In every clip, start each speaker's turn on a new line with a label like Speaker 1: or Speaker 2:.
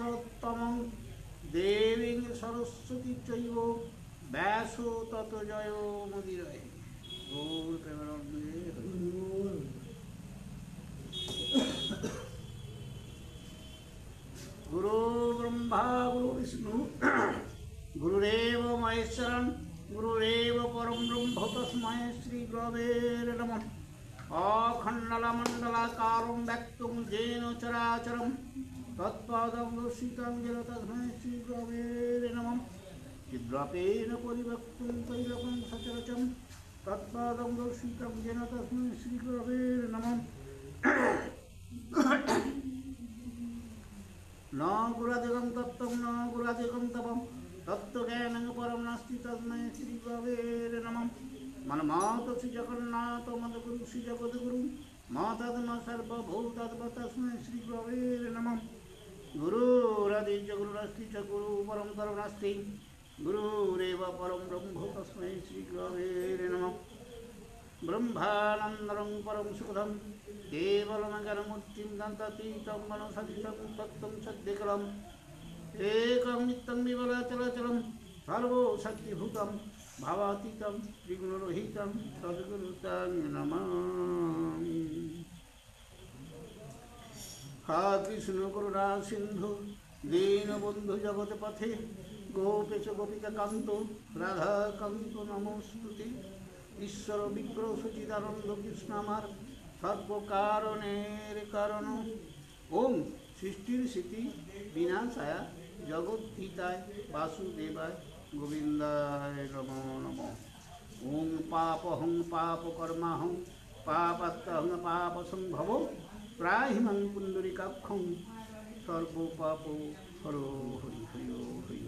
Speaker 1: নারোত্তমং দেবীং সরস্বতী চৈব ব্যাসো তত জয় মুদিরয়ে। গৌর প্রেমানন্দে হরি। গুরু ব্রহ্মা গুরু বিষ্ণু গুরুরেব মহেশ্বরং গুরুরেব পরম ব্রহ্ম তস্मै শ্রী গুরবে নমঃ। অখণ্ডলমণ্ডলাকারং ব্যক্তং येन চরাচরং তৎপদং দর্শিतं येन তস্मै শ্রী গুরবে নমঃ। চিদ্রপেন পরিবক্তং তৈলকং সচরাচরং তৎপদং দর্শিतं येन তস্मै শ্রী গুরবে নমঃ। ন গুরাদিগং তত্ত্বং ন গুরাদিগং তপং তত্ত্বজ্ঞানং পরম নাস্তি তস্मै শ্রী গুরবে নমঃ। মনমাত শ্রী জগন্নাথ মদগুরু শ্রী জগদ্গুরু মাতাত্ম সর্বভূতাত্ম তস্मै শ্রী গুরবে নমঃ। গুরুরাদির্য গুরুরাস্তি চ গুরু পরমতর নাস্তি গুরুরেব পরম ব্রহ্ম তস্मै শ্রী গুরবে নমঃ। ব্রহ্মানন্দং পরম সুখদং কেবলমজ্ঞানমূর্তিং দন্তাতীतं মনসতীतं তত্ত্বং সদ্যকলम् একং নিত্যং বিমলাচলাচলং সর্বশক্তিভূतं ভাবাতীतं ত্রিগুণরহিतं সদ্গুরুং নমামি। হা কৃষ্ণ করুণা সিন্ধু দীনবন্ধু জগৎপথে গোপেশ গোপিকা কান্ত রাধা কান্ত নমস্তুতে। ঈশ্বর বিগ্রহ সচিদানন্দ কৃষ্ণ আমার সর্বকারণের কারণ। ওম সৃষ্টির স্মৃতি বিনাশায় জগদ্ধিতায় বাসুদেবায় গোবিন্দায় নমো নমঃ। ওম পাপহং পাপকর্মাহং পাপাত্মহং পাপসম্ভব ত্রাহিমাং পুণ্ডরীকাক্ষং সর্বপাপ হরো হরি হরি হরি।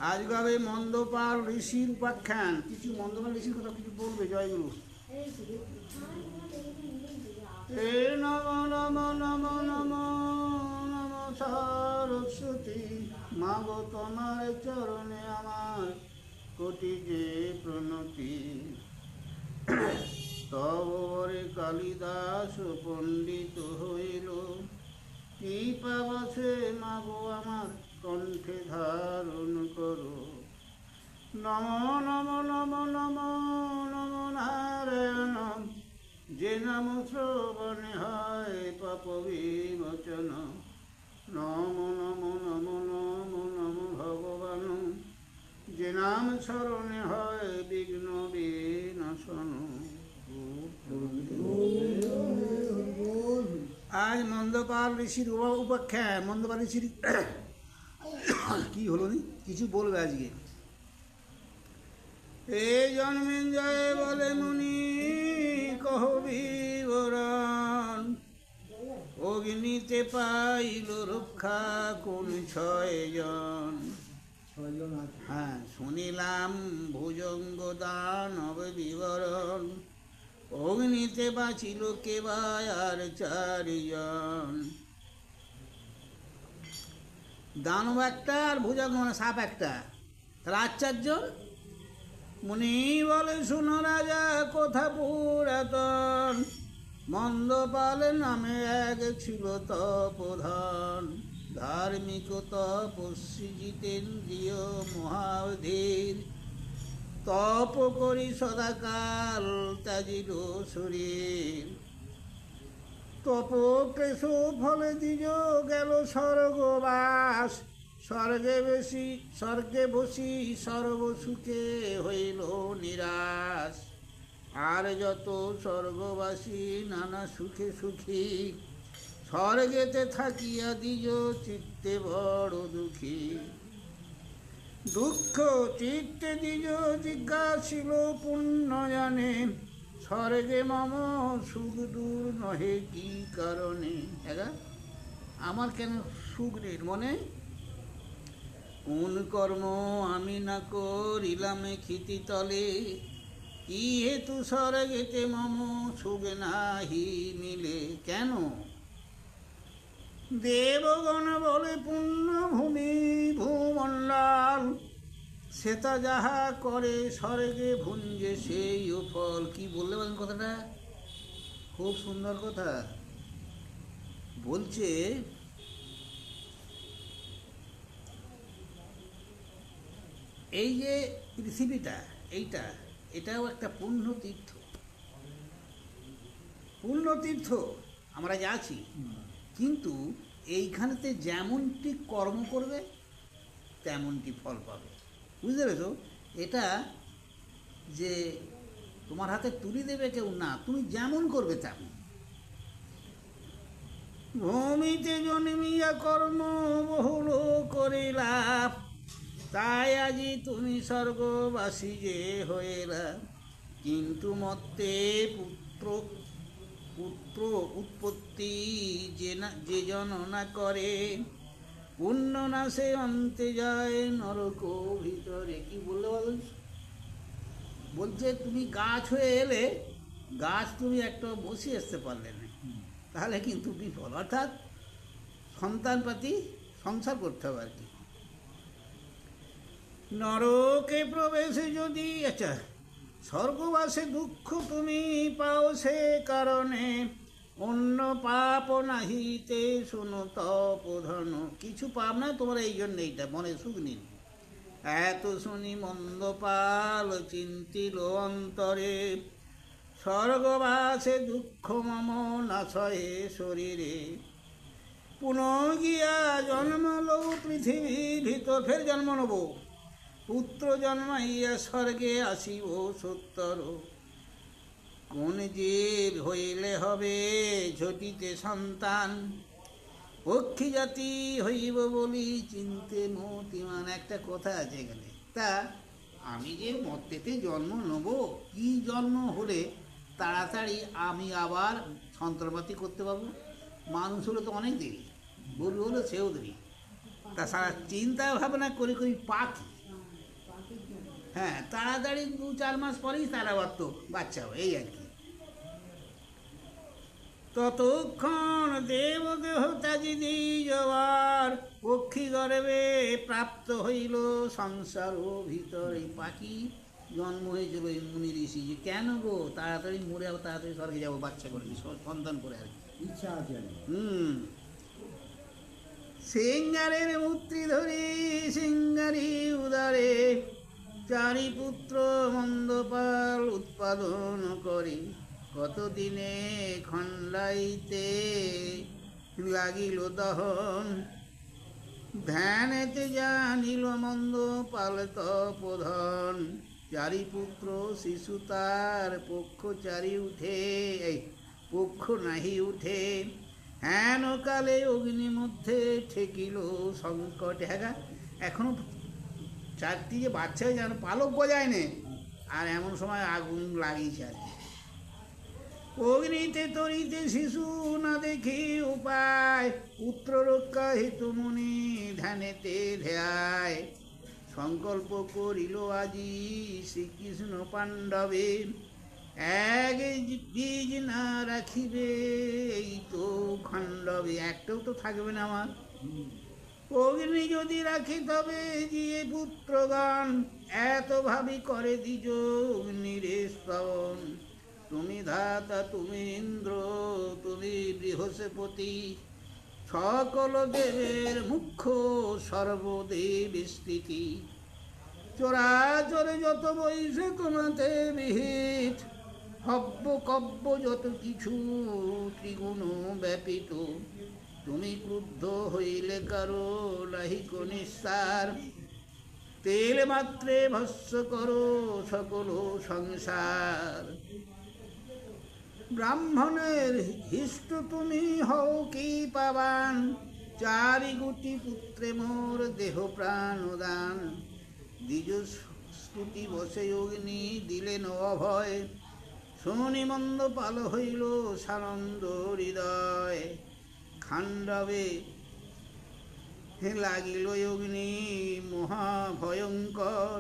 Speaker 1: আজ গাবে মন্দপাল ঋষির উপাখ্যান। কিছু মন্দপাল ঋষির কথা কিছু বলবে জয়গুরু। হে নম নম নম নম নম সরস্বতী মাগো তোমার চরণে আমার কোটি যে প্রণতি। তবরে কালিদাস পণ্ডিত হইল কৃপা বসে মাগো আমার কণ্ঠে ধারণ করো। নম নম নম নম নম নারায়ণ যে নাম শ্রবণে হয় পাপ বিমোচন। নম নম নম নম নম ভগবান যে নাম স্মরণে হয় বিঘ্ন বিনাশন। আজ মন্দপাল ঋষির উপাখ্যান। মন্দপাল ঋষির কি হলো নি কিছু বলবে আজকে। এ জন্মেঞ্জয় বলে মুনি কহ বিবরণ অগ্নিতে পাইল রক্ষা কোন 6 জন। হ্যাঁ শুনিলাম ভুজঙ্গ দানব বিবরণ অগ্নিতে বাঁচিল কেবায় আর 4 জন। দানব একটা আর ভুজঙ্গ মানে সাপ একটা, তাহলে আর 4 জন। মুনি বলে শুনো রাজা কথা পুরাতন মন্দপাল নামে এক ছিল তপোধন। ধার্মিক তপস্বী জিতেন্দ্রিয় মহাধীর তপ করি সদাকাল ত্যাজিল শরীর। তপ কেশ ফলে দ্বিজ গেল স্বর্গবাস স্বর্গে বসি সর্বসুখে হইল নিরাশ। আর যত স্বর্গবাসী নানা সুখে সুখী স্বর্গেতে থাকিয়া দ্বিজ চিত্তে বড় দুঃখী। দুঃখ চিত্তে দ্বিজ জিজ্ঞাসিল পুণ্য জানে স্বর্গে মম সুখ দূর নহে কি কারণে। আমার কেন সুখ নেই মনে? কোন কর্ম আমি না করিলাম ক্ষিতি তলে কি হেতু স্বর্গেতে মম সুখ নাহি মিলে। কেন? দেবগণ বলে পুণ্যভূমি ভূমণ্ডল সেটা যাহা করে স্বর্গে ভুঞ্জে সেই ফল। কি বললে বলেন কথাটা? খুব সুন্দর কথা। বলছে এই যে পৃথিবীটা এটাও একটা পুণ্যতীর্থ আমরা যা আছি, কিন্তু এইখানেতে যেমনটি কর্ম করবে তেমনটি ফল পাবে। বুঝতে পেরেছো? এটা যে তোমার হাতে তুলি দেবে কেউ না, তুমি যেমন করবে তেমন। ভূমিতে জন্মিয়া কর্ম বহুল করিলা, তাই আজি তুমি স্বর্গবাসী যে হইলা। কিন্তু মত্তে পুত্র উৎপত্তি যে জন না করে, পুণ্য নাশে অন্তে যায় নরক ভিতরে। কি বলছে তুমি গাছ হয়ে এলে, গাছ তুমি একটা বসে আসতে পারলে না, তাহলে কিন্তু বিফল। অর্থাৎ সন্তানপাতি সংসার করতে হবে আর কি। নরকে প্রবেশে যদি স্বর্গবাসে দুঃখ তুমি পাও, সে কারণে অন্য পাপ নাহিতে শুনো তপধন। কিছু পাপ না তোমার, এই জন্য এইটা মনে সুখ নিন। এত শুনি মন্দপাল চিন্তিল অন্তরে, স্বর্গবাসে দুঃখ মম নাশয়ে শরীরে। পুনঃ গিয়া জন্ম লব পৃথিবী ভিতর, ফের জন্ম নেব, পুত্র জন্মাইয়া স্বর্গে আসিব সত্তর। কোন জীব হইলে হবে ঝটিতে সন্তান, পক্ষী জাতি হইব বলি চিনতে মতিমান। একটা কথা আছে এখানে। তা আমি যে মর্তেতে জন্ম নেব, কি জন্ম হলে তাড়াতাড়ি আমি আবার সন্তানপাতি করতে পারবো? মানুষ হলে তো অনেক দেরি, গরু হলে সেও দেরি। তা সারা চিন্তা ভাবনা করে পাখি, হ্যাঁ, তাড়াতাড়ি 2-4 মাস পরেই তার আবার তো বাচ্চা হয়, এই আর কি। ততক্ষণ দেবদেহ তাজি যাওয়ার, পক্ষী গর্ভে প্রাপ্ত হইল সংসার ভিতর। এই পাখি জন্ম হয়েছিল এই মুনি ঋষি, যে কেন গো তাড়াতাড়ি মরে যাবো, তাড়াতাড়ি স্বর্গে যাবো বাচ্চা করে, সন্তান করে আর কি, ইচ্ছা আছে। সিঙ্গারের মূর্তি ধরি সিঙ্গারি উদারে, 4 পুত্র মন্দপাল উৎপাদন করে। কতদিনে খণ্ডাইতে লাগিল দহন, ধ্যানেতে জানিল মন্দপাল তপোধন। 4 পুত্র শিশু তার পক্ষ 4 উঠে, পক্ষ নাহি উঠে। হেন কালে অগ্নি মধ্যে ঠেকিল সংকট। হ্যাঁ, এখনো 4টি যে বাচ্চা যেন পালক গজায় না, আর এমন সময় আগুন লাগিয়েছে আর কি। অগ্নিতে তরিতে শিশু না দেখি উপায়, পুত্র রক্ষা হেতু মুনি ধ্যানেতে ধ্যায়। সংকল্প করিল আজি শ্রীকৃষ্ণ পাণ্ডবে, এক বীজ না রাখিবে এই তো খণ্ডবে। একটাও তো থাকবে না আমার। অগ্নি যদি রাখি তবে দিয়ে পুত্রগণ, এত ভাবি করে দ্বিজ অগ্নিরে স্তবন। তুমি ধাতা তুমি ইন্দ্র তুমি বৃহস্পতি, সকল দেবের মুখ্য সর্বদেব স্থিতি। চরাচরে যত বৈশে তোমাতে বিহিত, হব্য কব্য যত কিছু ত্রিগুণ ব্যাপিত। তুমি ক্রুদ্ধ হইলে কারো নাহিক নিস্তার, তেল মাত্রে ভস্য করো সকল সংসার। ব্রাহ্মণের হিষ্ট তুমি হও কি পাবান, 4 গুটি পুত্রে মোর দেহ প্রাণ দান। দ্বিজ স্তুতি বসে অগ্নি দিলেন অভয়, শুনি মন্দপাল হইল সানন্দ হৃদয়। খাণ্ডবে লাগিল অগ্নি মহাভয়ঙ্কর,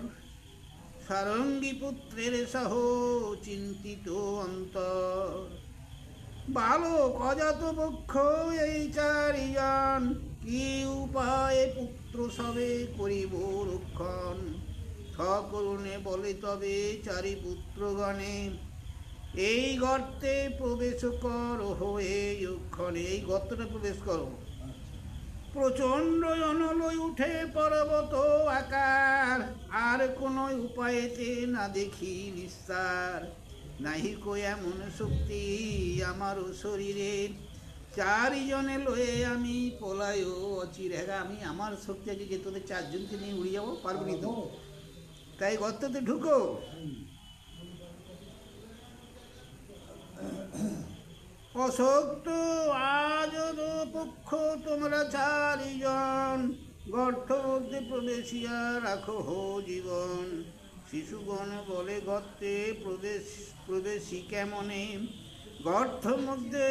Speaker 1: সারঙ্গী পুত্রের সহ চিন্তিত অন্তর। বালক অজাত পক্ষ এই 4 জন, কি উপায়ে পুত্র সবে করিব রক্ষণ। সকরুণে বলে তবে 4 পুত্রগণে, এই গর্তে প্রবেশ কর হয়ে যুক্ষ। এক্ষণে এই গর্তটা প্রবেশ করো। প্রচণ্ড অনলই উঠে পর্বত আকার, আর কোনো উপায়েতে না দেখি নিস্তার। নাহি কো এমন শক্তি আমারও শরীরে, চারিজনে লয়ে আমি পলায় অচিরে। আমি আমার শক্তি আছে যে তোদের চারজনকে নিয়ে উড়ে যাবো, পারবো নি তো? তাই গর্ততে ঢুকো। অশক্ত আজ পক্ষ তোমরা চারিজন, গর্ত মধ্যে প্রবেশিয়া রাখো হো জীবন। শিশুগণ বলে গর্তে প্রবেশী কেমনে, গর্ত মধ্যে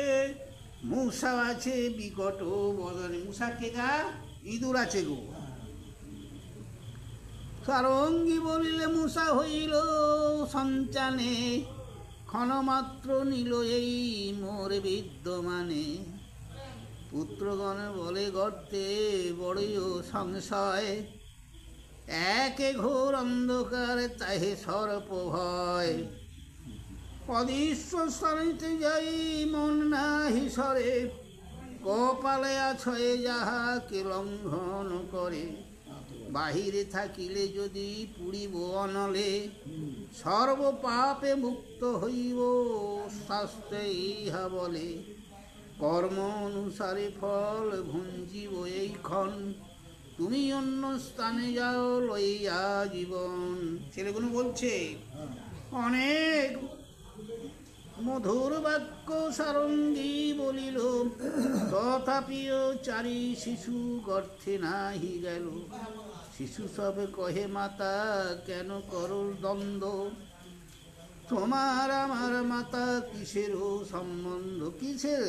Speaker 1: মূষা আছে বিকট বদনে। মূষা কে গা? ইঁদুর আছে গো। সারঙ্গী বলিলে মূষা হইল সঞ্চানে, ক্ষণমাত্র নিল এই মোর বিদ্যমানে। পুত্রগণ বলে গর্তে বড়ই সংশয়, একে ঘোর অন্ধকার তাহে সর্প ভয়। অদৃশ্য স্থানিতে যাই মন নাহি সরে, কপালে আছয়ে যাহাকে লঙ্ঘন করে। বাহিরে থাকিলে যদি পুড়িব অনলে, সর্ব পাপে মুক্ত হইব শাস্ত্রে ইহা বলে। কর্ম অনুসারে ফল ভুঞ্জিব এইক্ষণ, তুমি অন্য স্থানে যাও লইয়া জীবন। ছেলেগুলো বলছে অনেক মধুর বাক্য সারঙ্গী বলিল, তথাপিও চারি শিশু গর্তে নাহি গেল। শিশু সব কহে মাতা কেন করো দ্বন্দ্ব, তোমার আমার মাতা কিসেরও সম্বন্ধ। কিসের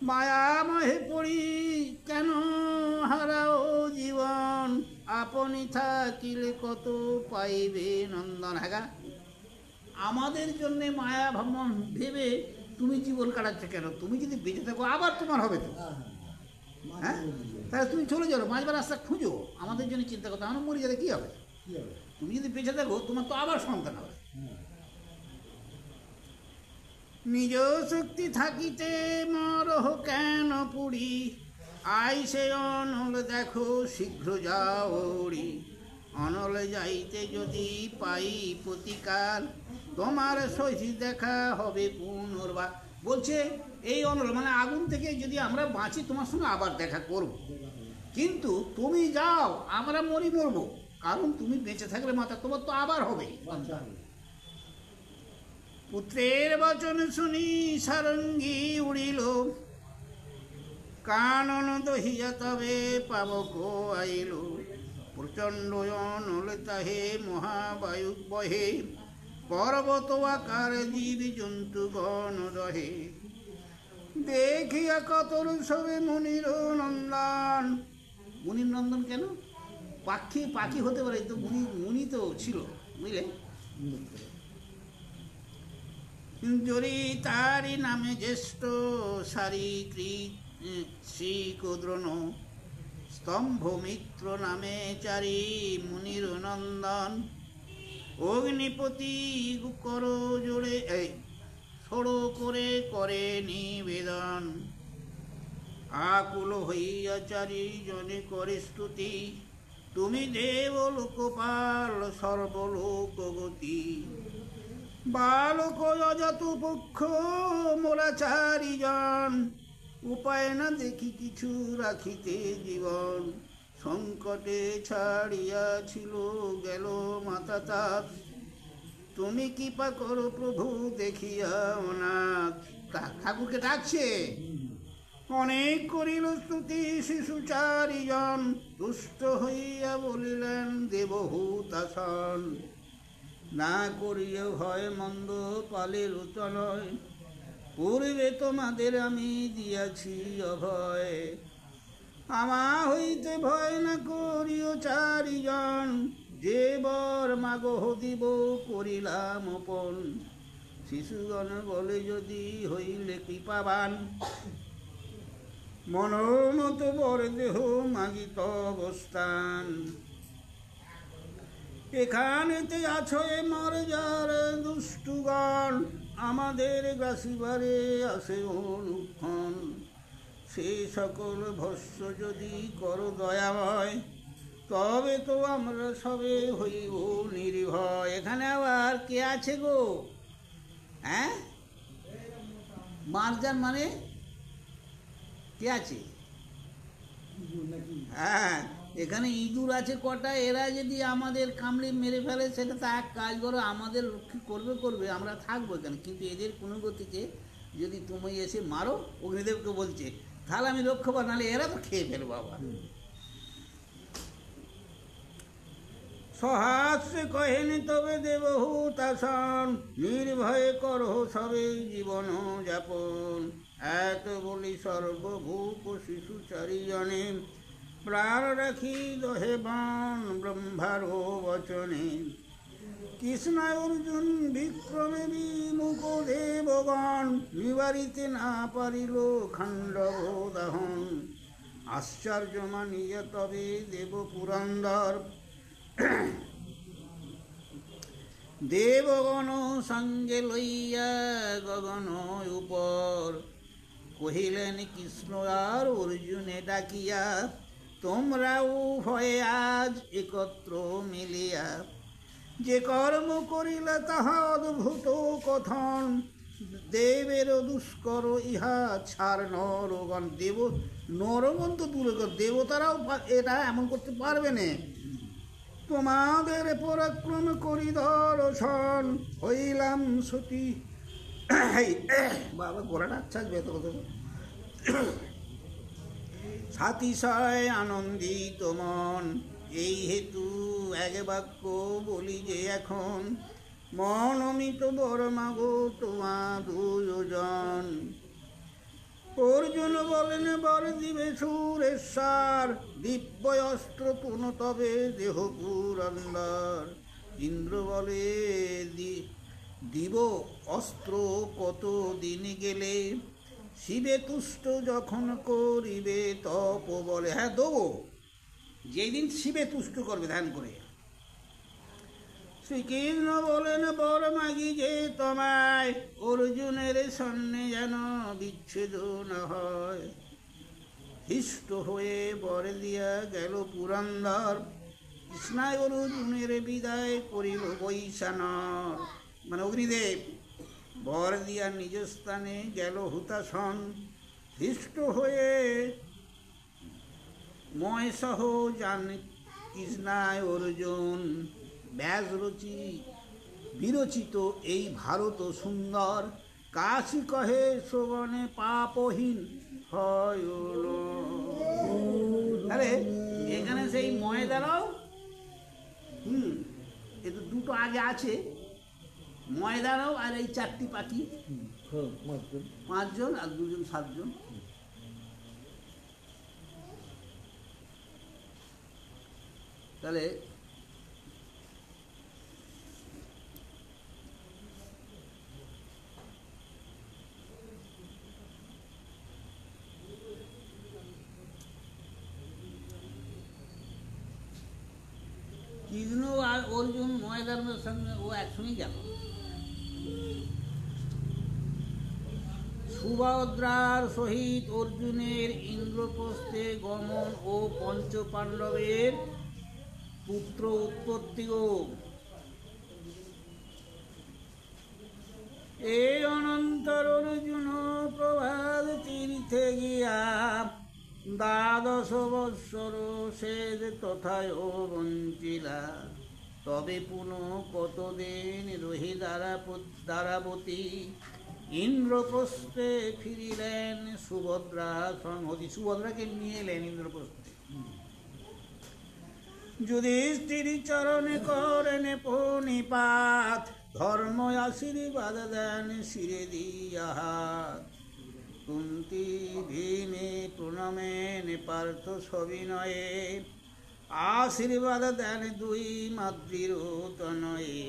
Speaker 1: মায়ামহে পড়ি কেন হারাও জীবন, আপনি থাকিলে কত পাইবে নন্দন। হ্যাঁ, আমাদের জন্যে মায়া ভ্রমণ ভেবে তুমি জীবন কাটাচ্ছ কেন? তুমি যদি বেঁচে থাকো আবার তোমার হবে তো। হ্যাঁ, তাহলে তুমি চলে যাও, বাঁচবার রাস্তা খুঁজো। আমাদের জন্য চিন্তা করতে আমার মরে গেলে কী হবে? তুমি যদি বেঁচে থাকো তোমার তো আবার সন্তান হবে। নিজ শক্তি থাকিতে মরহ কেন পুরি, আইসে অনল দেখো শীঘ্র যাও উড়ি। অনলে যাইতে যদি পাই প্রতিকার, তোমার সহিত দেখা হবে পুনর্বার। বলছে এই অনল মানে আগুন থেকে যদি আমরা বাঁচি তোমার সঙ্গে আবার দেখা করব, কিন্তু তুমি যাও আমরা মরবো, কারণ তুমি বেঁচে থাকলে মাতা তোমার তো আবার হবে। পুত্রের বচন শুনি সারঙ্গী উড়িল, কানন দহিয়া তবে পাবক আইল। প্রচণ্ড অনল তাহে মহাবায়ু বহে, পর্বত আকার জীব জন্তুগণ রহে। দেখিয়া কতর সবে মুনির নন্দন। মুনির নন্দন কেন? পাখি পাখি হতে পারে তো, মুনি তো ছিল, বুঝলে। জরি তারি নামে জ্যেষ্ঠ সারিকৃত শ্রীকুদ্রণ, স্তম্ভ মিত্র নামে চারি মুনির নন্দন। অগ্নিপতি কর জোড়ে ষড় করে করে নিবেদন, আকুল হইয়া চারি জনে করে স্তুতি। তুমি দেব লোকপাল সর্বলোক গতি, বালক অজাত পক্ষ মোরা চারিজন। উপায় না দেখি কিছু রাখিতে জীবন, সংকটে ছাড়িয়াছিল গেল মাতা তার। তুমি কৃপা করো প্রভু দেখিয়া অনাথ। ঠাকুরকে ডাকছে। অনেক করিল স্তুতি শিশু চারিজন, তুষ্ট হইয়া বলিলেন দেবহূতাসন। না করিও ভয় মন্দ পালের চলয়, পূর্বে তোমাদের আমি দিয়াছি অভয়। আমা হইতে ভয় না করিও চারিজন, যে বর মাগহ দিব করিলাম অপন। শিশুগণ বলে যদি হইলে কৃপাবান, মনোমত বর দেহ মাগিত অবস্থান। এখানেতে আছো মর্যার দুষ্টুগণ, আমাদের গ্রাসিবারে আসে অনুক্ষণ, সে সকল ভস্য যদি করো দয়াময়, তবে তো আমরা সবে হইব নির্ভয়। এখানে আবার কে আছে গো? হ্যাঁ, মারজান মানে কে আছে? হ্যাঁ, এখানে ইঁদুর আছে কটা, এরা যদি আমাদের কামড়ে মেরে ফেলে সেটা তো এক কাজ করো, আমাদের রক্ষী করবে করবে, আমরা থাকবো এখানে, কিন্তু এদের কোনো গতিকে যদি তুমি এসে মারো, অগ্নিদেবকে বলছে, তাহলে আমি রক্ষা পাবো, নাহলে এরা তো খেয়ে ফেলবো আবার। সহাস্যে কহেনি তবে দেবহু তাসন, নির্ভয়ে করহ সবে জীবন যাপন। এত বলি সর্বভূপ শিশু চারিজনে, প্রাণ রাখি দহে বাণ ব্রহ্মার বচনে। কৃষ্ণায় অর্জুন বিক্রমে বিমুখ দেবগণ, নিবারিতে না পারিল খাণ্ডব দহন। আশ্চর্য মানিয়া তবে দেব পুরন্দর, দেবগণ সঙ্গে লইয়া গগন উপর। কহিলেন কৃষ্ণ আর অর্জুনে ডাকিয়া, তোমরা উভয়ে আজ একত্র মিলিয়া, যে কর্ম করিলে তাহা অদ্ভুত কথন। দেবের দুষ্কর ইহা ছাড় নরগণ। নরগণ তো দূরে কর, দেবতারাও এটা এমন করতে পারবে না। তোমাদের পরাক্রম করি দর্শন, হইলাম সতী। বাবা গোড়াটা আচ্ছা বেত সাতিশয় আনন্দিত মন, এই হেতু এক বাক্য বলি যে এখন, মন অমিত বর মাগো তোমা দুজন। অর্জুন বলেন বর দিবে সুরেশ্বর, দিব্য অস্ত্র পুন তবে দেহ পুরন্দর। ইন্দ্র বলে দিব অস্ত্র কত দিন গেলে, শিবে তুষ্ট যখন করিবে তপ বলে। হ্যাঁ দেবো, যেই দিন শিবে তুষ্ট করবে ধ্যান করে। শ্রীকৃষ্ণ বলেন বর মাগি যে তোমায়, অর্জুনের সন্নে যেন বিচ্ছেদ না হয়। হৃষ্ট হয়ে বর দিয়া গেল পুরন্দর, কৃষ্ণায় অর্জুনের বিদায় করিল বৈশানর। মানে অগ্নিদেব বর দিয়া নিজ স্থানে গেল হুতাসন। হৃষ্ট হয়ে ময়সহ যান কৃষ্ণায় অর্জুন। ব্যাস বিরচিত এই ভারত সুন্দর, কাশী কহে শ্রবণে পাপহীন হয়। আরে এখানে সেই ময়দারাও এ তো দুটো আগে আছে, ময়দারাও আর এই চারটি পাখি, 5 জন আর 2 জন 7 জন। তাহলে কৃষ্ণ আর অর্জুন ময়দানের সঙ্গে ও একসঙ্গেই গেল। সুভদ্রার সহিত অর্জুনের ইন্দ্রপ্রস্থে গমন ও পঞ্চ পাণ্ডবের পুত্র উৎপত্তি। এই অনন্তর অর্জুন প্রভাত তীর্থে গিয়া, 12 বৎসর শেষ তথায় বঞ্চিলা। তবে পুনঃ কতদিন রহি দ্বারাবতী, ইন্দ্রপ্রস্থে ফিরিলেন সুভদ্রা সংহতি। সুভদ্রাকে নিয়ে এলেন ইন্দ্রপ্রস্থে। যুধিষ্ঠির চরণে করেন প্রণিপাত, ধর্ম আশীর্বাদ দেন শিরে দিয়া হাত। কুন্তি ভীমে প্রণমেন পার্থ সবিনয়ে, আশীর্বাদ দেন 2 মাতৃর তনয়ে।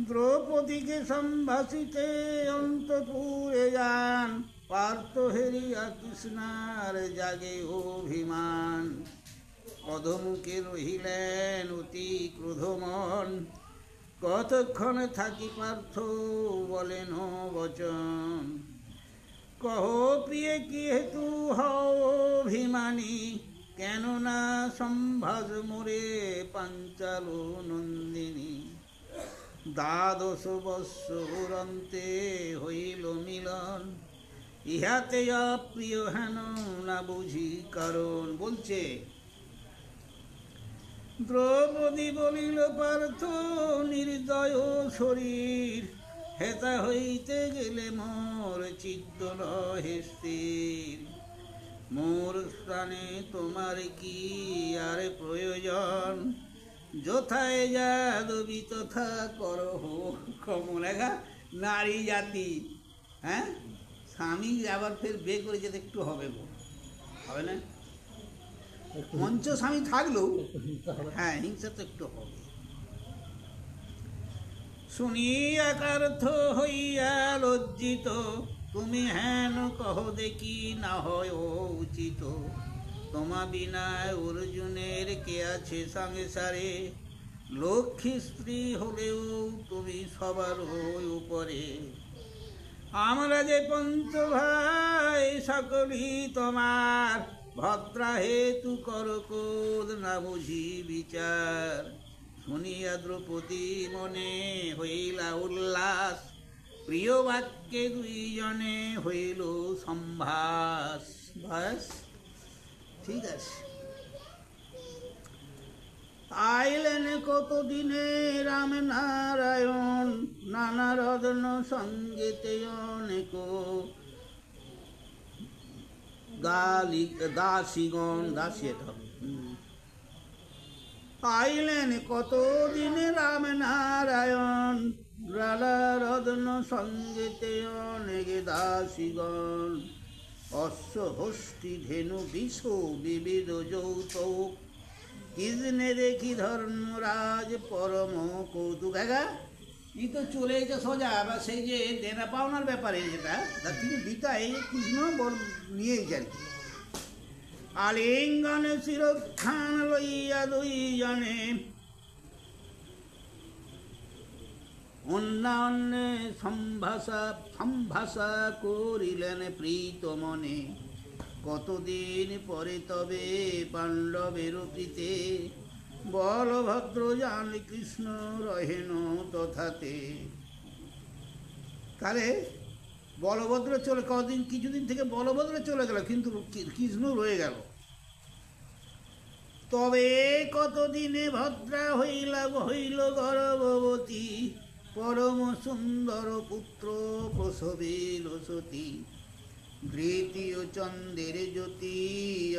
Speaker 1: দ্রৌপদীকে সম্ভাষিতে অন্তপুরে যান, পার্থ হেরিয়া কৃষ্ণার জাগে অভিমান। অধমুখে রহিলেন অতি ক্রোধমন, কতক্ষণ থাকি পার্থ বলেন বচন, কহ প্রিয়ে কি হেতু হও অভিমানী, কেননা সম্ভাজ মোরে পাঞ্চাল নন্দিনী। দ্বাদশ বৎসর অন্তে হইল মিলন, ইহাতে অপ্রিয় হেন না বুঝি কারণ। বলছে দ্রৌপদী বলিল পার্থ নির্দয় শরীর, হেতা হইতে গেলে মোর চিত্ত রহে স্থির। মোর স্থানে তোমার কি আর প্রয়োজন, যথায় যাদবি তথা করহ কমলেখা। নারী জাতি, হ্যাঁ, স্বামী আবার ফের বিয়ে করে যেতে একটু হবে গো, হবে না? মঞ্চ স্বামী থাকলেও হ্যাঁ, হিংসা তো একটু হবে। শুনিয়া কার্থ হইয়া লজ্জিত, তুমি হেন কহ দেখি না হয় উচিত। তোমা বিনা অর্জুনের কে আছে সংসারে, লক্ষ্মী স্ত্রী হলেও তুমি সবার উপরে। আমরা যে পঞ্চ ভাই সকলই তোমার, ভদ্রা হেতু কর ক্রোধ না বুঝি বিচার। শুনিয়া দ্রৌপদী মনে হইলা উল্লাস, প্রিয় বাক্যে দুইজনে হইল সম্ভাস। বাস ঠিক আছে। আইলেন কতদিনে রাম নারায়ণ, নানা রত্ন সঙ্গেতে অনেক দাসীগণ। দাসিয়ে হবে। আইলেন কতদিনে রাম নারায়ণ, রালা রত্ন সঙ্গেতে অনেক দাসীগণ। অশ্ব হস্তি ধেনু বিষ বিবিধ যৌতুক, কৃষ্ণে দেখি ধর্মরাজ পরম কৌতুক। ই তো চলে এসে সোজা বা সেই যে দেনা পাওনার ব্যাপারে, যেটা কিন্তু বিতায় কৃষ্ণ নিয়েই আর কি। আলিঙ্গনে শিরোখান লইয়া দুইজনে, অন্যান্যে সম্ভাষা করিলেন প্রীত মনে। কতদিন পরে তবে পাণ্ডবের প্রীতে, বলভদ্র জান কৃষ্ণ রহেন তথাতে। তাহলে বলভদ্র চলে কদিন, কিছুদিন থেকে বলভদ্র চলে গেল, কিন্তু কৃষ্ণ রয়ে গেল। তবে কতদিনে ভদ্রা হইল গর্ভবতী, পরম সুন্দর পুত্র প্রসবিল সতী। তৃতীয় চন্দ্রের জ্যোতি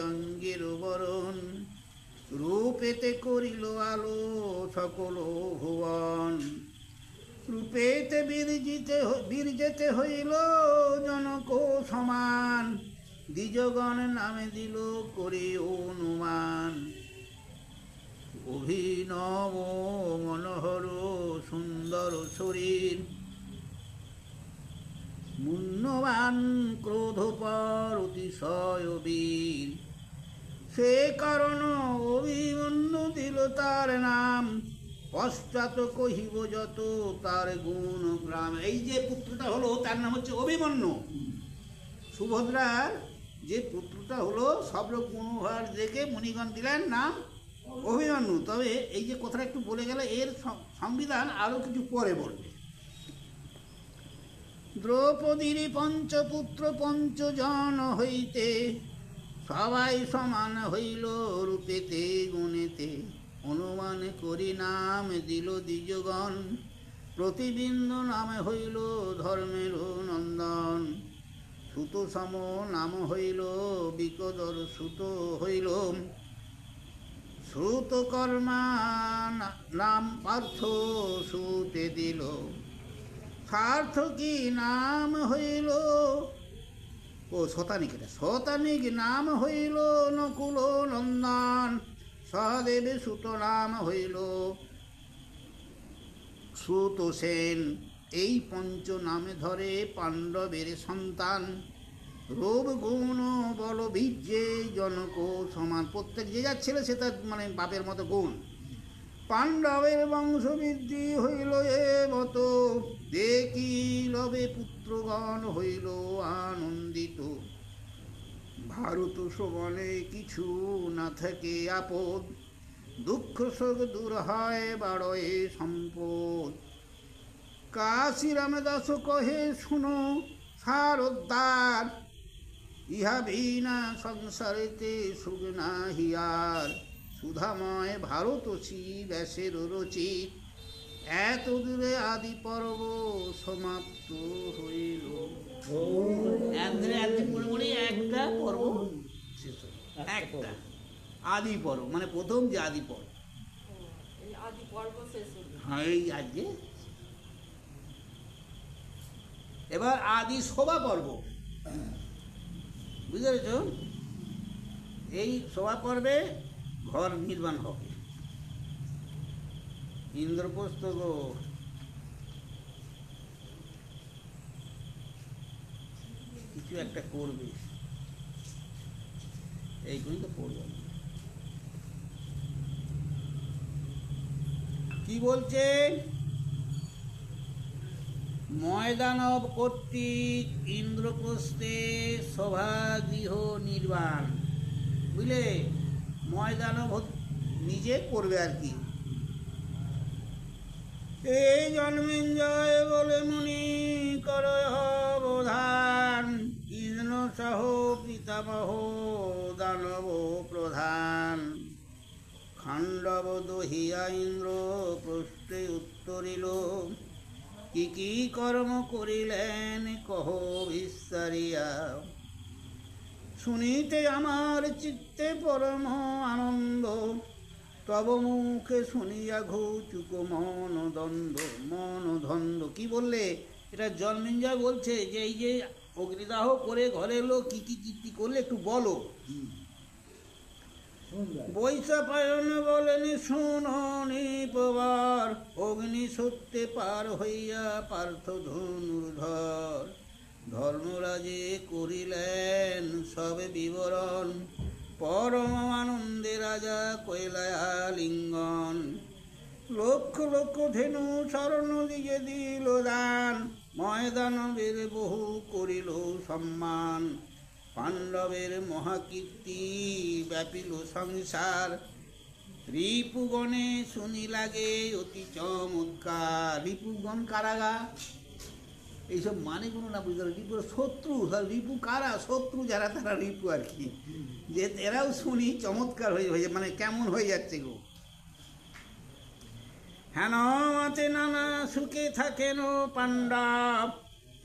Speaker 1: অঙ্গের বরণ, রূপেতে করিল আলো সকল ভুবন। রূপেতে বীর্যেতে হইল জনক সমান, দ্বিজগণ নামে দিল করে অনুমান। অভিনব মনোহর সুন্দর শরীর, মুন্যবান ক্রোধপর অতিশয় বীর। সে কারণ অভিমন্যু দিল তার নাম, পশ্চাৎ কহিব যত তার গুণ গ্রাম। এই যে পুত্রটা হলো তার নাম হচ্ছে অভিমন্যু। সুভদ্রার যে পুত্রটা হলো সব গুণভার দেখে মুনিগণ দিলেন নাম অভিমন্যু। তবে এই যে কথাটা একটু বলে গেলে, এর সংবিধান আরও কিছু পরে বলবে। দ্রৌপদীর পঞ্চপুত্র পঞ্চজন হইতে, সবাই সমান হইল রূপেতে গুণেতে। অনুমান করি নাম দিল দ্বিজগণ, প্রতিবিন্দ নামে হইল ধর্মের নন্দন। সুত সম নাম হইল বিকদর সুত হইল, শ্রুতকর্মা নাম পার্থ সুতে দিল। সার্থকী নাম হইল শতানিক নাম হইল নকুল নন্দন। সহদেব সুত নাম হইল সুত সেন। এই পঞ্চ নামে ধরে পাণ্ডবের সন্তান, রূপ গুণ বল বীর্যে জনক সমান। প্রত্যেক যে যার ছেলে সে তার মানে বাপের মতো গুণ। পাণ্ডবের বংশবৃদ্ধি হইল এ মত, দেখি লবে পুত্রগণ হইল আনন্দিত। ভারত সমানে কিছু না থাকে আপদ, দুঃখ শোক দূর হয় বাড়য়ে সম্পদ। কাশী রামদাস কহে শুনো সারোদ্ধার, ইহা বিনা সংসারেতে সুখ নাহি আর। সুধাময় ভারতসী ব্যাসের রচিত, এত দূরে আদি পর্ব সমাপ্ত হইল। একদিন মোটামুটি একটা পর্ব শেষ হলো। একটা আদি পর্ব মানে প্রথম যে আদি পর্ব,
Speaker 2: আদি পর্ব শেষ হলো।
Speaker 1: হ্যাঁ এই আজকে। এবার আদি শোভা পর্ব, বুঝতে পেরেছ? এই শোভা পর্বে ঘর নির্মাণ হবে। ইন্দ্রপ্রস্থ গো কিছু একটা করবে, এইগুলি তো করবে। কি বলছে? ময়দানব কর্তৃক ইন্দ্রপ্রস্থে সভাগৃহ নির্মাণ, বুঝলে? ময়দানব নিজে করবে আর কি। এই জন্মেঞ্জয় বলে মুনি করয় অবধান, কৃষ্ণ সহ পিতামহ দানব প্রধান। খাণ্ডব দহিয়া ইন্দ্র প্রশ্নে উত্তরিল, কি কি কর্ম করিলেন কহ বিস্তারিয়া। শুনিতে আমার চিত্তে পরম আনন্দ, তব মুখে শুনিয়া ঘুচুক মন দ্বন্দ্ব। কি বললে? এটা জন্মেঞ্জয় বলছে যে এই যে অগ্নিদাহ করে ঘরে এলো, কি কি কীর্তি করলে একটু বলো। বৈশাপায়ন বলেন শুনি পবার, অগ্নি সত্যে পার হইয়া পার্থ ধনুর্ধর। ধর্মরাজে করিলেন সবে বিবরণ, পরম আনন্দে রাজা কৈলায়া লিঙ্গন। লক্ষ লক্ষ ধেনু শরণ দিয়ে দিল দান, ময়দানবের বহু করিল সম্মান। পাণ্ডবের মহাকীর্তি ব্যাপিল সংসার, রিপুগণে শুনি লাগে অতি চমৎকার। রিপুগণ কারাগা, এইসব মানে কোনো না বুঝতে পারে। রিপুর শত্রু, রিপু কারা? শত্রু যারা তারা রিপু আর কি। যে এরাও শুনি চমৎকার হয়ে মানে কেমন হয়ে যাচ্ছে গো। হেন মতে নানা সুখে থাকেন পাণ্ডব,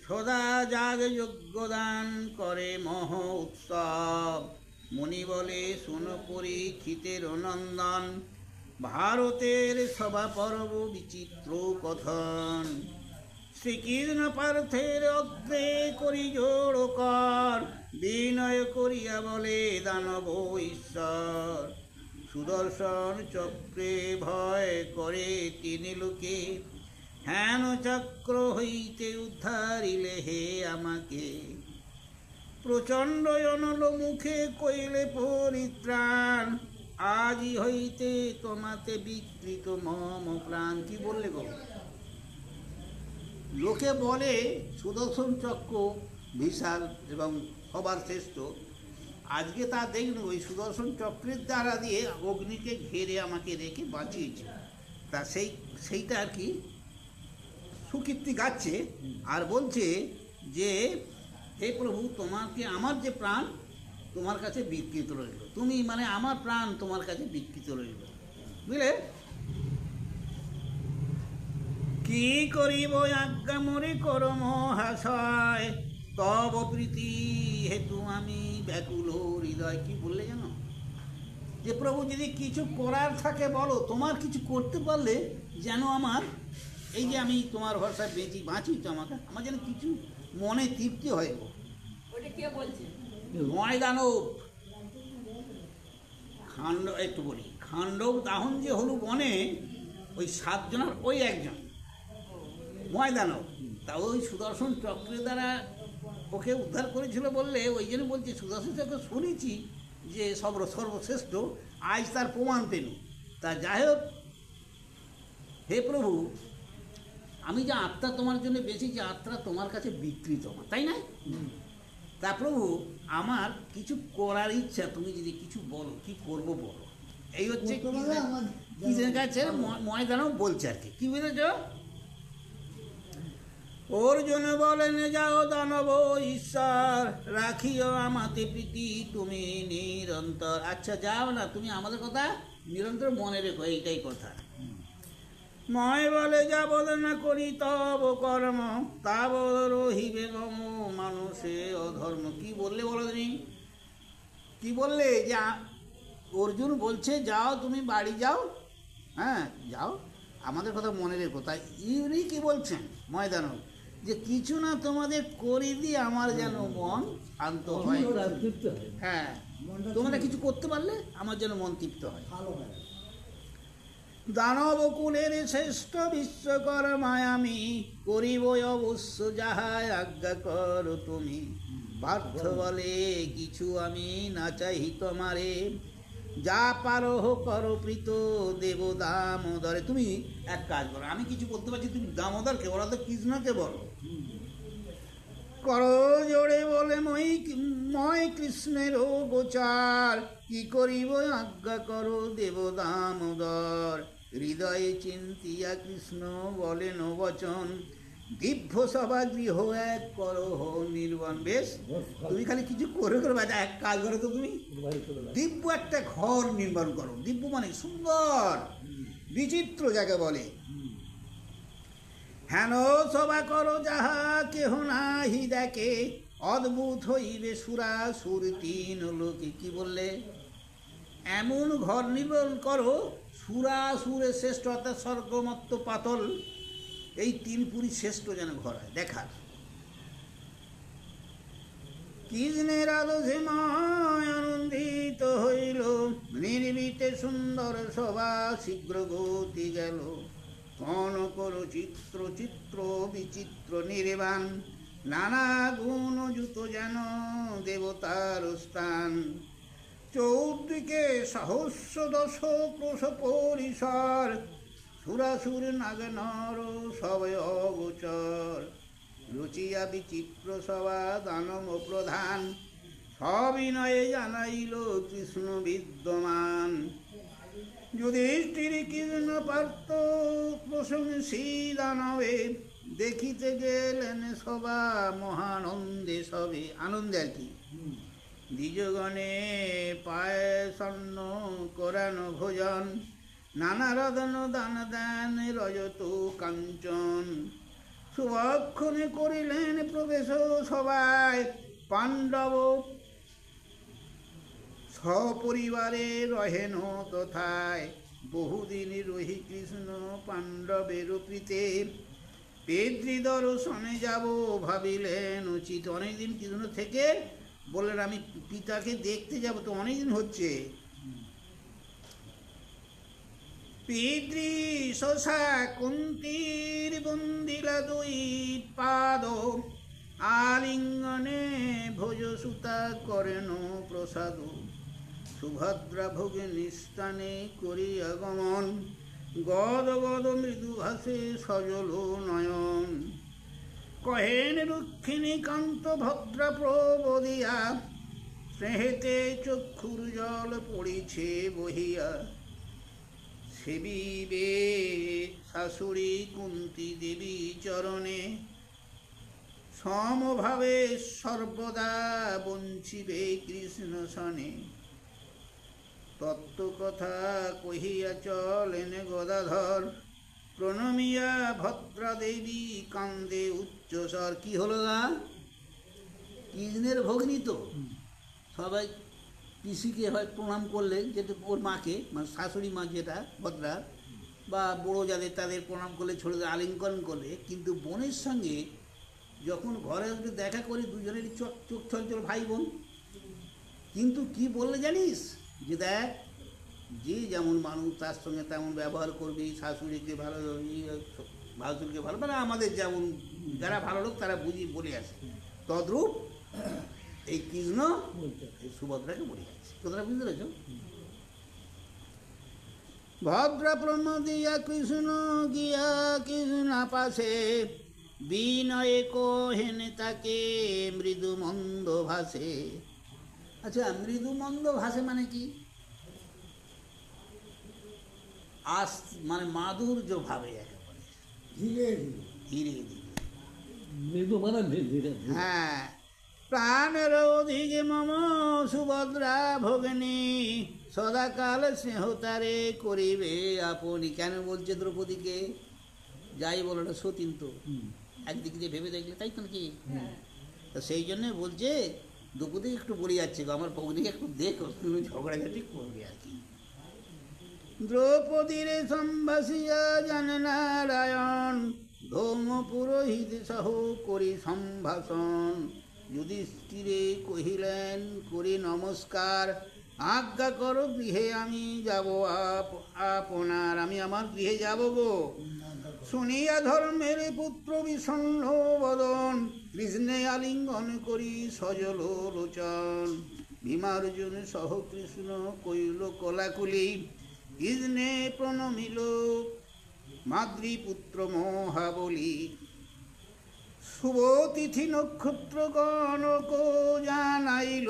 Speaker 1: সদা যাগ যজ্ঞদান করে মহ উৎসব। মুনি বলে শুন পরীক্ষিতের নন্দন, ভারতের সভা পর্ব বিচিত্র কথন। শ্রীকৃষ্ণ পার্থের অগ্রে করি জোড় কর, বিনয় করিয়া বলে দানব ঈশ্বর। সুদর্শন চক্রে ভয় করে তিনি লোকে, হেন চক্র হইতে উদ্ধারিলে হে আমাকে। প্রচণ্ড অনল মুখে কইলে পরিত্রাণ, আজি হইতে তোমাতে বিকৃত মম প্রাণ। কি বললে গো? লোকে বলে সুদর্শন চক্র বিশাল এবং সবার শ্রেষ্ঠ। আজকে তা দেখুন, ওই সুদর্শন চক্রের দ্বারা দিয়ে অগ্নিকে ঘেরে আমাকে রেখে বাঁচিয়েছে। তা সেইটা আর কি সুকীর্তি গাচ্ছে। আর বলছে যে হে প্রভু, তোমাকে আমার যে প্রাণ তোমার কাছে বিকৃত রইল, তুমি মানে আমার প্রাণ তোমার কাছে বিকৃত রইল, বুঝলে? কি করিব আজ্ঞা মরে কর মহাশয়, তব প্রীতি হেতু আমি ব্যাকুল হৃদয়। কি বললে জানো? যে প্রভু যদি কিছু করার থাকে বলো, তোমার কিছু করতে পারলে যেন আমার এই যে আমি তোমার ভরসায় বাঁচি তো আমার যেন কিছু মনে তৃপ্তি হয় গো।
Speaker 2: ওটা কে বলছে?
Speaker 1: ময়দানব একটু বলি, খাণ্ডব দাহন যে হলু বনে, ওই 7 জনের ওই একজন ময়দানব। তা ওই সুদর্শন চক্রের দ্বারা ওকে উদ্ধার করেছিল বললে, ওই জন্য বলছি সুদর্শন চক্র শুনেছি যে সর্বশ্রেষ্ঠ, আজ তার প্রমাণ পেল। তা যাই হোক, হে প্রভু, আমি যে আত্মা তোমার জন্য বেশি, যে আত্মা তোমার কাছে বিকৃত আমার, তাই না? তা প্রভু, আমার কিছু করার ইচ্ছা, তুমি যদি কিছু বলো, কি করব বলো। এই হচ্ছে কৃষ্ণের কাছে ময়দানও বলছে আর কি। কি বুঝেছ? অর্জুন বলেন, যাও দানব ঈশ্বর, রাখিও আমাতে প্রীতি তুমি নিরন্তর। আচ্ছা যাও না, তুমি আমাদের কথা নিরন্তর মনে রেখো, এইটাই কথা। ময় বলে, যা বলে না করি তব কর্ম, তাব রহিবে গম মানুষে অধর্ম। কি বললে বলো তুমি? কি বললে? যে অর্জুন বলছে যাও, তুমি বাড়ি যাও, হ্যাঁ যাও, আমাদের কথা মনে রেখো। তাই ইউনি কি বলছেন ময়দানব, যে কিছু না তোমাদের করি দিয়ে আমার যেন মন শান্ত হয়। হ্যাঁ, তোমরা কিছু করতে পারলে আমার যেন মন তৃপ্ত হয়। দানব কুলের শ্রেষ্ঠ বিশ্বকর্মায় আমি করিব অবশ্য যাহাই আজ্ঞা করো তুমি। পার্থ বলে, কিছু আমি না চাহি তোমারে, যা পারো করো প্রীত দেব দামোদরে। তুমি এক কাজ করো, আমি কিছু বলতে পারছি, তুমি দামোদরকে, ওরা তো কৃষ্ণকে বলো। করো জোড়ে বলে ময় কৃষ্ণের গোচার, কি করিব আজ্ঞা করো দেব দামোদর। হৃদয়ে চিন্তিয়া কৃষ্ণ বলেন বচন, দিব্য সভা গৃহ এক করো নির্বাণ। বেশ, তুমি খালি কিছু করে করো, বাজা এক কাজ করো তো, তুমি দিব্য একটা ঘর নির্মাণ করো। দিব্য মানে সুন্দর, বিচিত্র যাকে বলে। হেন সভা করো যাহা কেহ নাহি দেখে, অদ্ভুত হইবে সুরাসুর তিন লোকে। কি বললে? এমন ঘর নির্মাণ করো, সুরাসুরের শ্রেষ্ঠ, অর্থাৎ স্বর্গমত্ত পাতল, এই তিন পুরী শ্রেষ্ঠ যেন ঘর হয় দেখার। কৃষ্ণের আলোচে ময় আনন্দিত হইল, নির্মিতে সুন্দর সভা শীঘ্র গতি গেল। কনকর চিত্র চিত্র বিচিত্র নির্বাণ, নানা গুণ যুত যেন দেবতার স্থান। চৌদিকে সহস্র দশ ক্রোশ পরিসর, সুরাসুর নাগনর সবই অগোচর। রুচিয়া বিচিত্র সভা দানব প্রধান, সবিনয়ে জানাইল কৃষ্ণ বিদ্যমান। যুধিষ্ঠির কৃষ্ণ পার্থ প্রশংসী দানবে, দেখিতে গেলেন সভা মহানন্দে সবে। আনন্দে আর কি। দ্বিজগণে পায় স্বর্ণ করানো ভোজন, নানা রদন দান দান রজত কাঞ্চন। শুভক্ষণে করিলেন প্রবেশ সবাই, পাণ্ডব সপরিবারে রহেন তথায়। বহুদিন রহি কৃষ্ণ পাণ্ডবের প্রীতে, পিতৃদর্শনে যাব ভাবিলেন উচিত। অনেকদিন কৃষ্ণ থেকে বললেন, আমি পিতাকে দেখতে যাব, তো অনেকদিন হচ্ছে। পিতৃ শশা কুন্তীর বন্দিলা দুই পাদ, আলিঙ্গনে ভোজ সুতা করেন প্রসাদ। সুভদ্রা ভোগিনী স্থানে করিয়া গমন, গদ গদ মৃদু ভাসে সজল নয়ন। কহেন রুক্ষিণী কান্ত ভদ্রা প্রবদিয়া, স্নেহেতে চক্ষুর জল পড়িছে বহিয়া। সেবিবে শাশুড়ি কুন্তি দেবী চরণে, সমভাবে সর্বদা বঞ্চিবে কৃষ্ণ সনে। তত্ত্বকথা কহিয়া চলেন গদাধর, প্রণমিয়া ভদ্রা দেবী কান্দে উচ্চস্বর। কি হলো না? কৃষ্ণের ভগ্নী তো সবাই পিসিকে হয় প্রণাম করলেন, যেটা ওর মাকে, মানে শাশুড়ি মা যেটা ভদ্রা, বা বড়ো যাদের তাদের প্রণাম করলে, ছোটদের আলিঙ্গন করলে। কিন্তু বোনের সঙ্গে যখন ঘরে দেখা করি, দুজনেরই চোখ চঞ্চল ভাই বোন। কিন্তু কি বললে জানিস? যে দেখ, যে যেমন মানুষ তার সঙ্গে তেমন ব্যবহার করবি। শাশুড়িকে ভালো, ভাসুরকে ভালো, মানে আমাদের যেমন যারা ভালো লোক তারা বুঝি বলে আসে, তদ্রূপ এই কৃষ্ণ এই সুভদ্রাকে বলে যাচ্ছে। তোমরা বুঝতে পেরেছ? ভদ্রা প্রমোদিয়া কৃষ্ণ গিয়া কৃষ্ণ পাশে বিনয়ে কহেন তাকে মৃদু মন্দ ভাসে। আচ্ছা, মৃদু মন্দ ভাসে মানে কি? মানে মাধুর্য ভাবে একেবারে,
Speaker 3: ধীরে
Speaker 1: ধীরে ধীরে।
Speaker 3: মৃদু মানে ধীরে
Speaker 1: হ্যাঁ, প্রাণের অধিকে মম সুভদ্রা ভগিনী সদাকাল স্নেহতারে করিবে আপনি। কেন বলছে দ্রৌপদীকে? যাই বলো না, সতীন তো একদিক দিয়ে ভেবে দেখলে, তাই তো নাকি? তো সেই জন্যে বলছে দ্রৌপদী একটু বলে যাচ্ছে গো, আমার ভগিনীকে একটু দেখো, তুমি ঝগড়াঝাটি করবে আর কি। দ্রৌপদীর সম্ভাসিয়া জানে নারায়ণ, ধৌম পুরোহিত সহ করি সম্ভাষণ। যুধিষ্ঠিরে কহিলেন করি নমস্কার, আজ্ঞা করো গৃহে আমি যাব আপনার। আমি আমার গৃহে যাব গো। শুনিয়া ধর্মের পুত্র বিষণ্ণ বদন, কৃষ্ণে আলিঙ্গন করি সজল লোচন। ভীমার্জুন সহ কৃষ্ণ কইল কলাকুলি, কৃষ্ণে প্রণমিল মাতৃপুত্র মহাবলী। শুভ তিথি নক্ষত্র গণক জানাইল,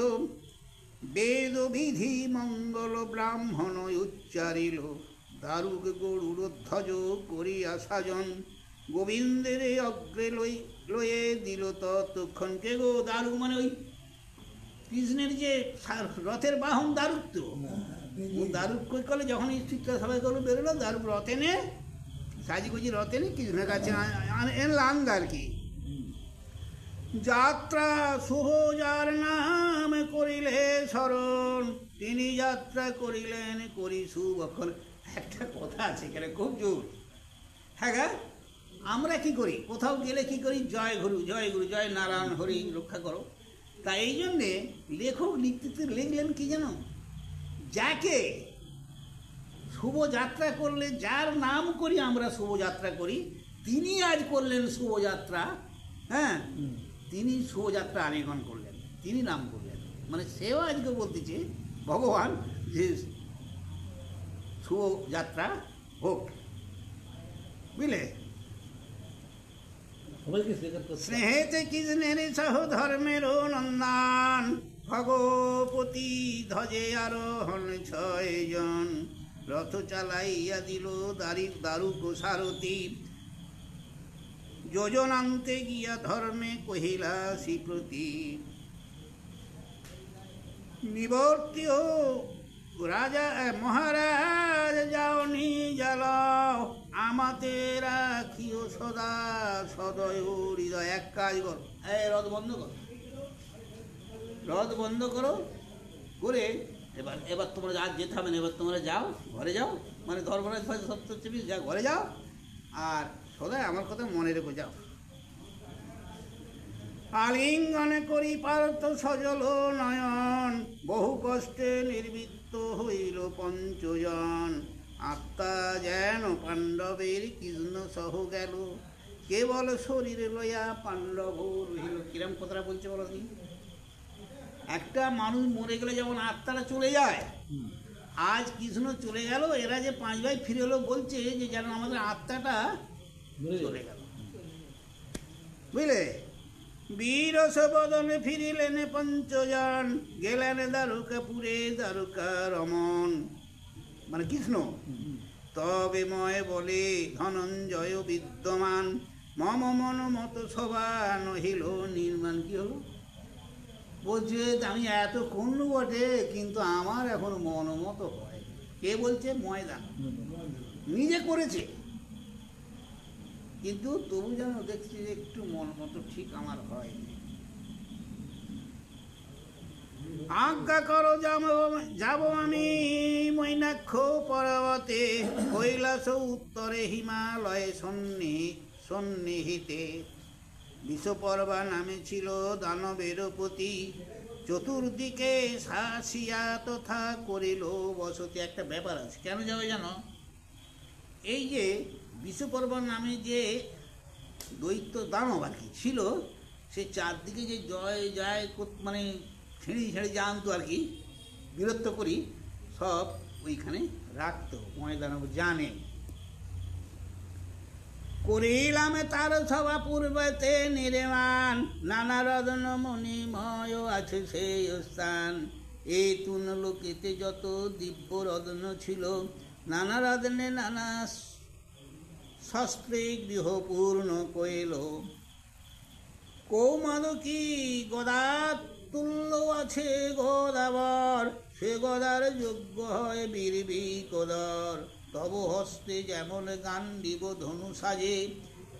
Speaker 1: বেদ বিধি মঙ্গল ব্রাহ্মণ উচ্চারিল। দারুক গরুর ধ্বজ করিয়া সাজন, গোবিন্দের অগ্রে লয়ে দিল ততক্ষণ। কে গো? দারুক মানে ওই কৃষ্ণের যে রথের বাহন দারুক তো। দারুক কই করলে যখন শিক্ষা সবাই করলো বেরোলো, দারুক রথে নে সাজিগুজি রথে নে কৃষ্ণের কাছে এনলাম আর কি। যাত্রা শুভ যার নাম করিলে স্মরণ, তিনি যাত্রা করিলেন করি শুভক্ষণ। একটা কথা আছে এখানে খুব জোর। হ্যাঁ গা, আমরা কি করি? কোথাও গেলে কি করি? জয় গুরু, জয় গুরু, জয় নারায়ণ হরি রক্ষা করো। তা এই জন্যে লেখক লিখতে লিখলেন কি যেন, যাকে শুভযাত্রা করলে, যার নাম করি আমরা শুভযাত্রা করি, তিনি আজ করলেন শুভযাত্রা। হ্যাঁ, তিনি শুভযাত্রা আলিঙ্গন করলেন, তিনি নাম করলেন। মানে সেও আজকে বলতেছে ভগবান যে শুভযাত্রা হোক, বুঝলে?
Speaker 3: সবাইকে স্বীকার করতে
Speaker 1: স্নেহেতে কৃষ্ণের সহ ধর্মের নন্দান, ভগবতী ধ্বজে আরোহণ 6 জন। রথ চালাইয়া দিল দারুক সারথী, যোজনান্তে গিয়া ধর্মে কহিলা শ্রীপ্রতি। নিবর্তীয় রাজা মহারাজ যাওনি জ্বালাও, আমাতে রাখিও সদা সদয় হৃদয়। এক কাজ করো, রথ বন্ধ করো, রথ বন্ধ করো করে এবার তোমরা আজ যেতে হবে না, এবার তোমরা যাও, ঘরে যাও। মানে ধর্মরাজ 70 যা, ঘরে যাও, আর সদাই আমার কথা মনে রেখো, যাও। আলিঙ্গনে করি পার্থ সজল নয়ন, বহু কষ্টে নির্বৃত্ত হইল 5 জন। আত্মা যেন পাণ্ডবের কৃষ্ণ সহ গেল, কেবল শরীরে লইয়া পাণ্ডব রহিল। কিরম কথাটা বলছে বলো কি? একটা মানুষ মরে গেলে যেমন আত্মাটা চলে যায়, আজ কৃষ্ণ চলে গেল, এরা যে 5 ভাই ফিরে এলো, বলছে যে যেন আমাদের আত্মাটা চলে গেল, বুঝলে? বীরস বদনে ফিরিলেন 5 জন, গেলেন দ্বারকাপুরে দ্বারকা রমন। মানে কৃষ্ণ তবে ময় বলে ধনঞ্জয় বিদ্যমান, মম মন মত সভা নহিল নির্মাণ। কি হলো? বলছে আমি এত করলু বটে, কিন্তু আমার এখন মন মতো হয়। কে বলছে? ময়দান নিজে করেছে, কিন্তু তবু যেন দেখছি যে একটু মন মতো ঠিক আমার হয়। আজ্ঞা করো যাব আমি মৈনাক্ষ পর্বতে, কৈলাস উত্তরে হিমালয়ে সন্নিহিতে। বিষপর্বা নামে ছিল দানবের পতি, চতুর্দিকে শাসিয়া তথা করিল বসতি। একটা ব্যাপার আছে, কেন যাবে জানো? এই যে বিষপর্বা নামে যে দৈত্য দানব আর কি ছিল, সে চারদিকে যে জয় জয় মানে ছেড়ে ছেড়ে জানতো আর কি, বীরত্ব করি সব ওইখানে রাখতো। ময়দানব জানে। করিলাম তার সভা পূর্বেতে নির্মাণ, নানা রত্ন মণিময় আছে সেই স্থান। এই তুন লোকেতে যত দিব্য রত্ন ছিল, নানা রত্নে নানা শস্ত্রে গৃহ পূর্ণ কইল। কৌমাদকী গদা তুল্য আছে গদাবর, সে গদার যোগ্য হয় বীর বিকদর। তব হস্তে যেমন গান্ডীব ধনু সাজে,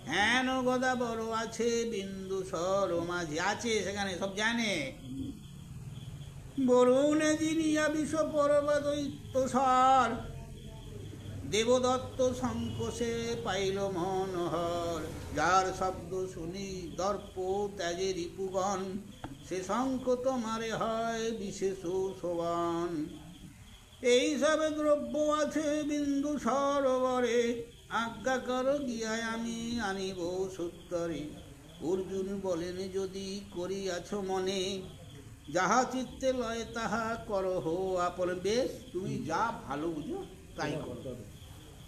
Speaker 1: হেন গদা বড় আছে বিন্দুসর মাঝে। আছে সেখানে, সব জানে। বরুণে জিনিয়া বিশ্ব পর্বত দৈত্যস্বর, দেবদত্ত শঙ্কসে পাইল মনোহর। যার শব্দ শুনি দর্প ত্যাগে রিপুগণ, সে শঙ্খ তোমারে হয় বিশেষ শোভন। এই সব দ্রব্য আছে বিন্দু সরোবরে, আজ্ঞা কর গিয়ায় আমি আনিব সত্তরে। অর্জুন বলেন যদি করিয়াছ মনে, যাহা চিত্তে লয় তাহা করহ আপন। বেশ, তুমি যা ভালো বুঝো তাই করো।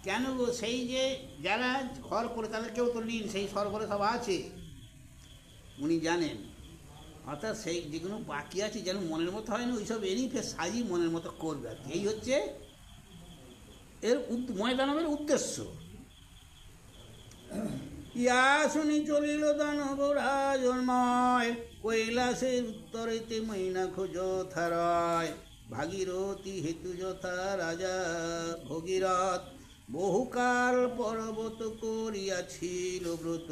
Speaker 1: কেন গো, সেই যে যারা ঘর করে তাদের কেউ তো লীন, সেই সরবরে সব আছে, উনি জানেন। অর্থাৎ সেই যেগুলো বাকি আছে যেন মনের মতো হয় না, ওইসব এরই ফের সাজি মনের মতো করবে আর কি। এই হচ্ছে এর ময়দানবের উদ্দেশ্য। ইয়া শুনি চলিল দানব রাজন্ময়, কৈলাসের উত্তরেতে মৈনাক যথারয়। ভাগীরথী হেতু যথা রাজা ভগীরথ, বহুকাল পর্বত করিয়াছিল ব্রত।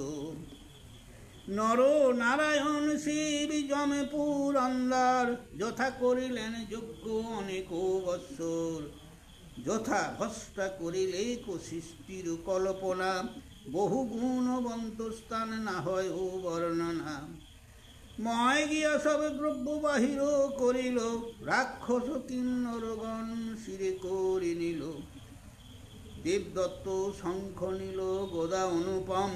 Speaker 1: নর নারায়ণ শিব যমে পুরন্দর, যথা করিলেন যজ্ঞ অনেক বৎসর। যথা ভস্তা করিলে সৃষ্টির কল্পনা, বহু গুণবন্ত স্থান না হয় ও বর্ণনা। ময় গিয়া সব দ্রব্য বাহির করিল, রাক্ষস কিন্নরগণ শিরে করে নিল। দেবদত্ত শঙ্খ নিল গদা অনুপম,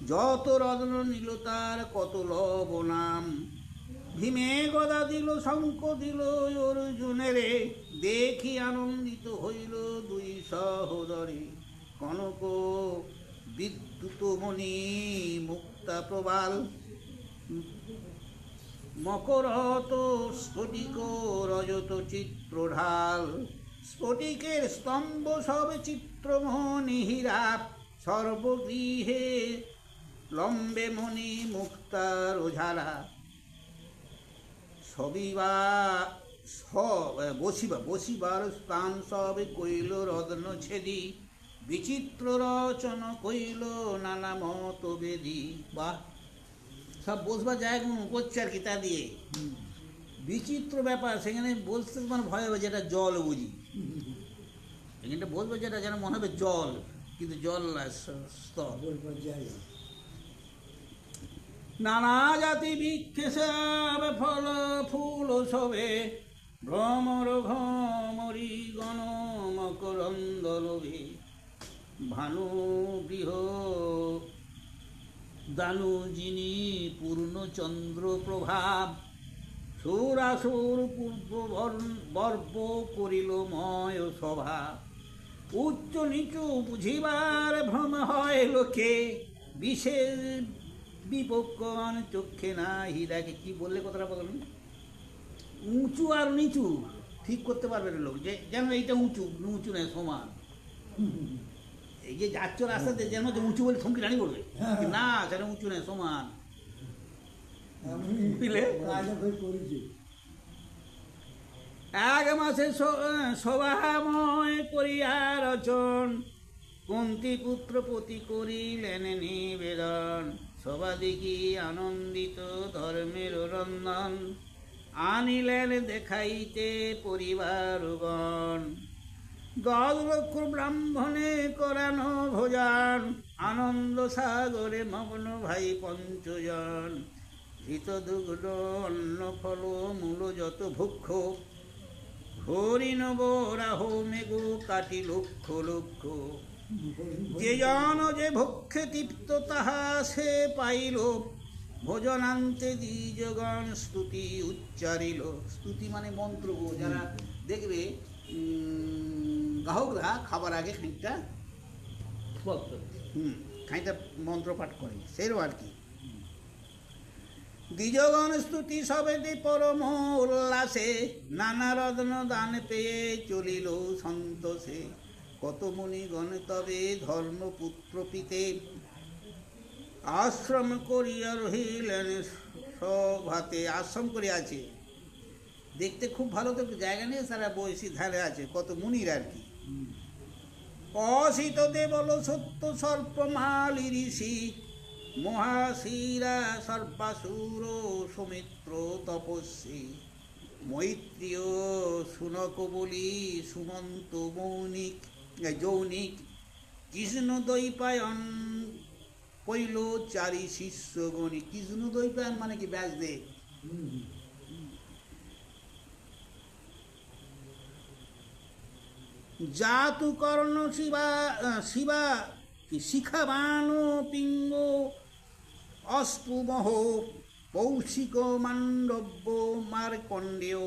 Speaker 1: যত রত্ন নিল তার কত লবনাম। ভীমে গদা দিল শঙ্খ দিল অর্জুনেরে, দেখি আনন্দিত হইল দুই সহোদরে। কনক বিদ্যুৎ মণি মুক্তা প্রবাল, মকরত স্ফটিক রজত চিত্র ঢাল। স্ফটিকের স্তম্ভ সব চিত্রমণি হীরা, সর্বগৃহে লম্বে মণি মুক্তার ঝালা। বসিবার স্থান সব কইল রত্ন ছেদি, বিচিত্র রচন কইল নানা মত বেদি। বাহ, সব বসবার জায়গাগুলো করছে আর কি তা দিয়ে। বিচিত্র ব্যাপার, সেখানে বসতে তোমার ভয় হবে যেটা জল বুঝি, এখানটা বসবে যেটা যেন মনে হবে জল, কিন্তু জল স্তর। নানা জাতি বৃক্ষে সব ফল ফুল শোভে, ভ্রমর ভ্রমরি গণ মকরন্দ লোভে। ভানু গৃহ দানু যিনি পূর্ণচন্দ্র প্রভাব, সুরাসুর পূর্ব বর্ব করিল ময় সভা। উচ্চ নিচু বুঝিবার ভ্রম হয় লোকে, বিশেষ বিপক্ষণ চক্ষে না হীরাকে। কি বললে কথাটা বলেন? উঁচু আর নিচু ঠিক করতে পারবে না লোক, যে যেন এইটা উঁচু উঁচু নেই, সমান। এই যে যাচ্ছ রাস্তাতে যেন উঁচু বলে থমকি দাঁড়িয়ে পড়বে, না সেটা উঁচু নেই, সমান। বুঝলে? এক মাসে সভাময় করিয়া রচন, কুন্তী পুত্র পতি করিলেন নিবেদন। সবাদিকে আনন্দিত ধর্মের রন্ধন, আনিলেন দেখাইতে পরিবারগণ। 10 লক্ষ ব্রাহ্মণে করানো ভোজন, আনন্দ সাগরে মগ্ন ভাই পঞ্চজন। ধৃত দুগ্ধ অন্ন ফল মূল যত ভক্ষ, হরিণ বরাহ মেঘ কাটি লক্ষ লক্ষ। যে জন যে ভক্ষে তৃপ্ত তাহা সে পাইল, ভোজনান্তে দ্বিজগণ স্তুতি উচ্চারিল। স্তুতি মানে মন্ত্র গো, যারা দেখবে গ্রাহকরা খাবার আগে খানিকটা খানিকটা মন্ত্র পাঠ করে, সেরও আর কি। দ্বিজগণ স্তুতি সবেতে পরম উল্লাসে, নানা রত্ন দান পেয়ে চলিল সন্তোষে। কত মুনিগণ তবে ধর্মপুত্র পিতে, আশ্রম করিয়া রহিলেন সভাতে। আশ্রম করে আছে, দেখতে খুব ভালো, তো জায়গা নেই, তারা বয়সী ধারে আছে, কত মুনির আর কি। অসিত দেবল সত্য সর্পমালি ঋষি, মহাশিরা সর্পাসুর সৌমিত্র তপস্বী। মৈত্রীয় সুনক বলি সুমন্ত মৌনিক যৌনিক, কৃষ্ণ দ্বৈপায়ন কইল চারি শিষ্য গণিক। কৃষ্ণ দ্বৈপায়ন মানে কি ব্যাসদেব। জাতু কর্ণ শিবা শিবা শিখাবান পিঙ্গ অস্তুমহ পৌষিক মান্ডব্য মার্কণ্ডেয়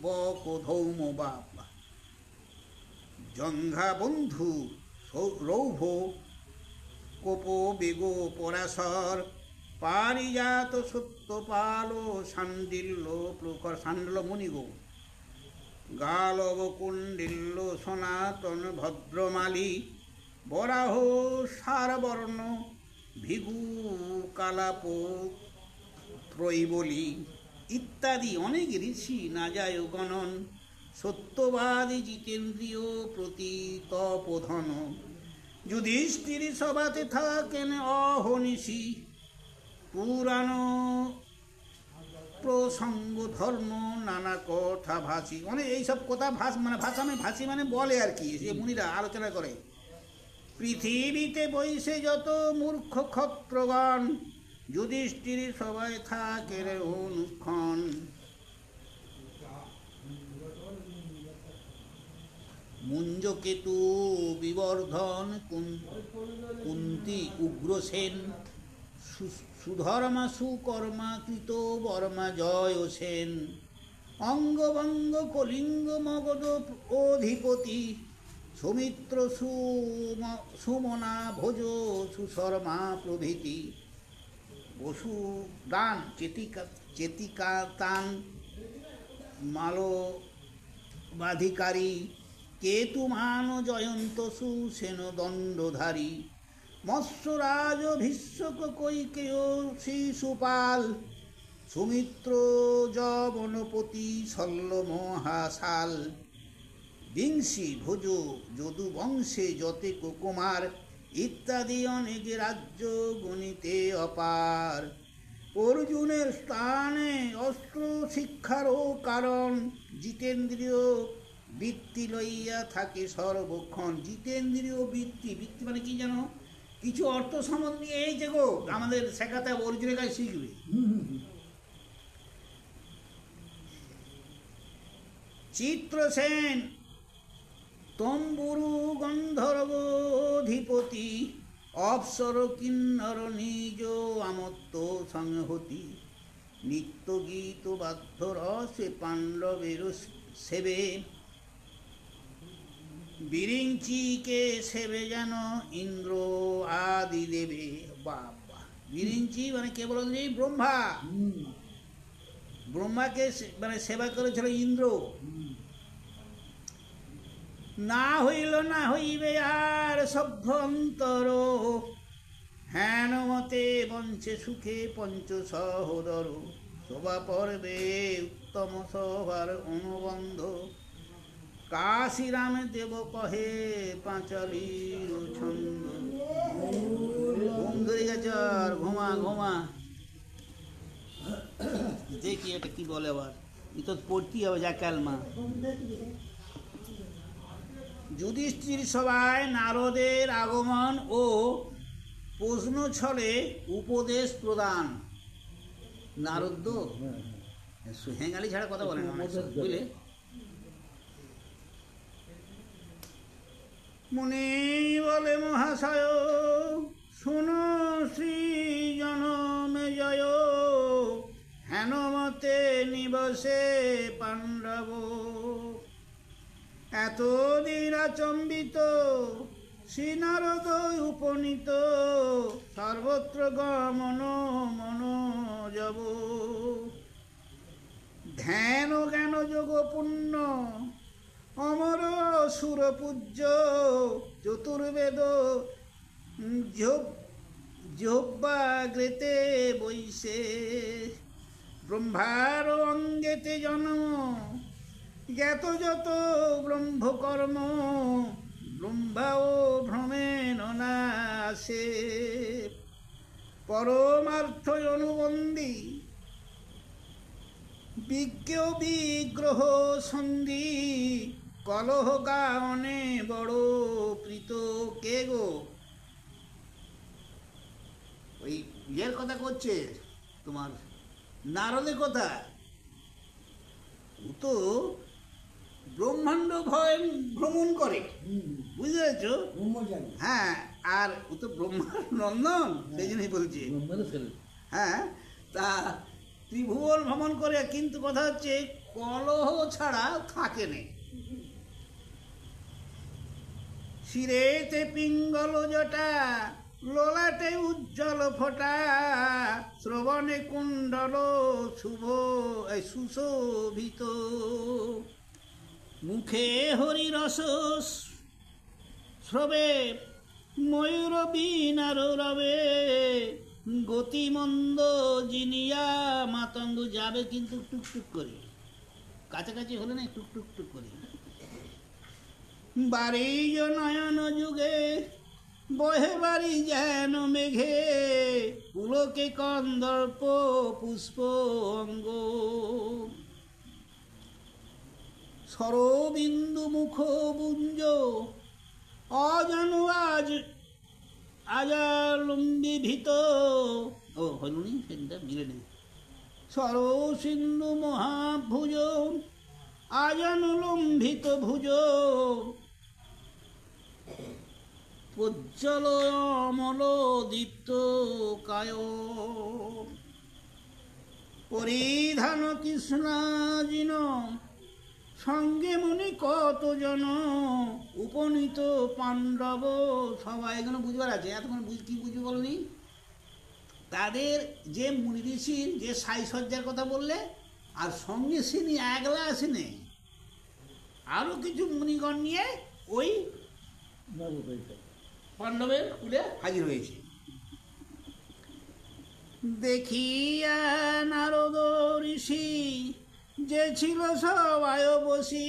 Speaker 1: বকধৌম বাপ। জঙ্ঘা বন্ধু রৌভ কোপ বেগ পরাশর, পারিজাত সত্যপাল সান্ডিল্য প্রখর। সান্ডল্য মুনিগো। গালব কুণ্ডিল্য সনাতন ভদ্রমালী, বরাহ সারবর্ণ ভিগু কালাপ ত্রৈবলী ইত্যাদি অনেক ঋষি না যায় গণন। সত্যবাদী জিতেন্দ্রীয় প্রতি তপোধন, যুধিষ্ঠির সভাতে থাকেন অহনিশি। পুরাণ প্রসঙ্গ ধর্ম নানা কথা ভাষী, মানে এইসব কথা ভাষী মানে বলে আর কি, সে মুনিরা আলোচনা করে। পৃথিবীতে বৈশে যত মূর্খ ক্ষত্রগণ, যুধিষ্ঠির সবাই থাকে অনুক্ষণ। মুঞ্জকেতু বিবর্ধন কুন্তি উগ্রসেন, সুধর্মা সুকর্মা কৃত বর্মা জয় সেন। অঙ্গভঙ্গ কলিঙ্গ মগধ অধিপতি, সৌমিত্র সুমনা ভোজ সুশর্মা প্রভৃতি। বসুদান চেতিকাতান মালবাধিকারী, কেতুমান জয়ন্ত সুসেন দণ্ডধারী। মৎস্যরাজ ভীষ্মক কৈকেয় শিশুপাল, সুমিত্র যবনপতি শল্য মহাশাল। বিংশী ভোজ যদুবংশে যতেক কুমার, ইত্যাদি অনেক রাজ্য গণিতে অপার। অর্জুনের স্থানে অস্ত্র শিক্ষারও কারণ, জিতেন্দ্রীয় বৃত্তি লইয়া থাকে সর্বক্ষণ। জিতেন্দ্রীয় বৃত্তি, বৃত্তি মানে কি জানো? কিছু অর্থ সম্বন্ধে এই যে গো আমাদের শেখাতে অর্জুনের কাছে শিখবে। চিত্রসেন তম্বুরু গন্ধর্বধিপতি, অপ্সর কিন্নর নিজ আমত্ত সংহতি। নিত্য গীত বাধ্য রসে পাণ্ডবের সেবে, বিরিঞ্চিকে সেবে যেন ইন্দ্র আদি দেবে। বাবা, বিরিঞ্চি মানে কে বলেন? ব্রহ্মা। ব্রহ্মাকে মানে সেবা করেছিল ইন্দ্র। না হইল না হইবে আর সভ্য অন্তর, হেন মতে বঞ্চে সুখে পঞ্চ সহোদর। শোভা পর্বে উত্তম সভার অনুবন্ধ, কাশীরাম দেব কহে পাঁচালীর ছন্দ। ঘুম ধরে গেছে আর, ঘুমা ঘুমা। দেখি এটা কি বলে আবার, তো পড়তেই হবে যা কালমা। যুধিষ্ঠির সভায় নারদের আগমন ও প্রশ্ন ছলে উপদেশ প্রদান। নারদ হেঙ্গালি ছাড়া কথা বলে না, বুঝলে? মুনি বলে মহাশয়, শুনো শ্রী জনমে জয়। মতে নিবসে পাণ্ডব। এতদিন আচম্বিত শ্রী নারদ উপনীত, সর্বত্র গমন মন যাব। ধ্যান জ্ঞান যোগ পুণ্য অমর সুরপূজ্য, চতুর্বেদ জোব্বাগ্রেতে বৈশে। ব্রহ্মার অঙ্গেতে জন্ম, জ্ঞাত যত ব্রহ্মকর্ম, ব্রহ্মা ও ভ্রমেণ নাশে। পরমার্থ অনুবন্দী বিজ্ঞ বিগ্রহ সন্ধি, কলহ গানে বড় প্রীত। কে গো? ওই ইয়ের কথা করছে, তোমার নারদের কথা। ও তো ব্রহ্মাণ্ড ভ্রমণ করে, বুঝতে পেরেছো?
Speaker 3: ব্রহ্মচারী।
Speaker 1: হ্যাঁ, আর ও তো ব্রহ্মার নন্দন, সেই জন্যই বলছি।
Speaker 3: ব্রহ্মার ছেলে।
Speaker 1: হ্যাঁ, তা ত্রিভুবন ভ্রমণ করে, কিন্তু কথা হচ্ছে কলহ ছাড়া থাকে নে। শিরেতে পিঙ্গল জটা, ললাটে উজ্জ্বল ফোঁটা, শ্রবণে কুণ্ডল শুভ সুশোভিত। মুখে হরিরস শ্রবে, ময়ূর বীণার রবে, গতিমন্দ জিনিয়া মাতঙ্গ। যাবে কিন্তু টুকটুক করি, কাছাকাছি হলে না টুকটুক টুক করি। বাড়ি নয়ন যুগে বহে বাড়ি যেন মেঘে, পুলকে কন্দর্প পুষ্প অঙ্গ। সরবিন্দু মুখ বুঞ্জ অজানু আজালম্বী ভীত। ও হলুনি সেটা মিলে নেই। সরসিন্ধু মহাভুজ আজানুলম্বিত ভুজ, প্রজ্জ্বল অমল দীপ্ত কায়। পরিধান কৃষ্ণাজিন সঙ্গে মনে কতজন, উপনীত পাণ্ডব সবাই। এখানে বুঝবার আছে, এতক্ষণ কি বুঝবে বলনি? তাদের যে মুনি ঋষির যে সাজসজ্জার কথা বললে, আর সঙ্গে সিনি একলা আসেনি, আরও কিছু মুনিগণ নিয়ে ওই পাণ্ডবের কুলে হাজির হয়েছে। দেখিয়া নারদ ঋষি যে ছিল সবাই বসি,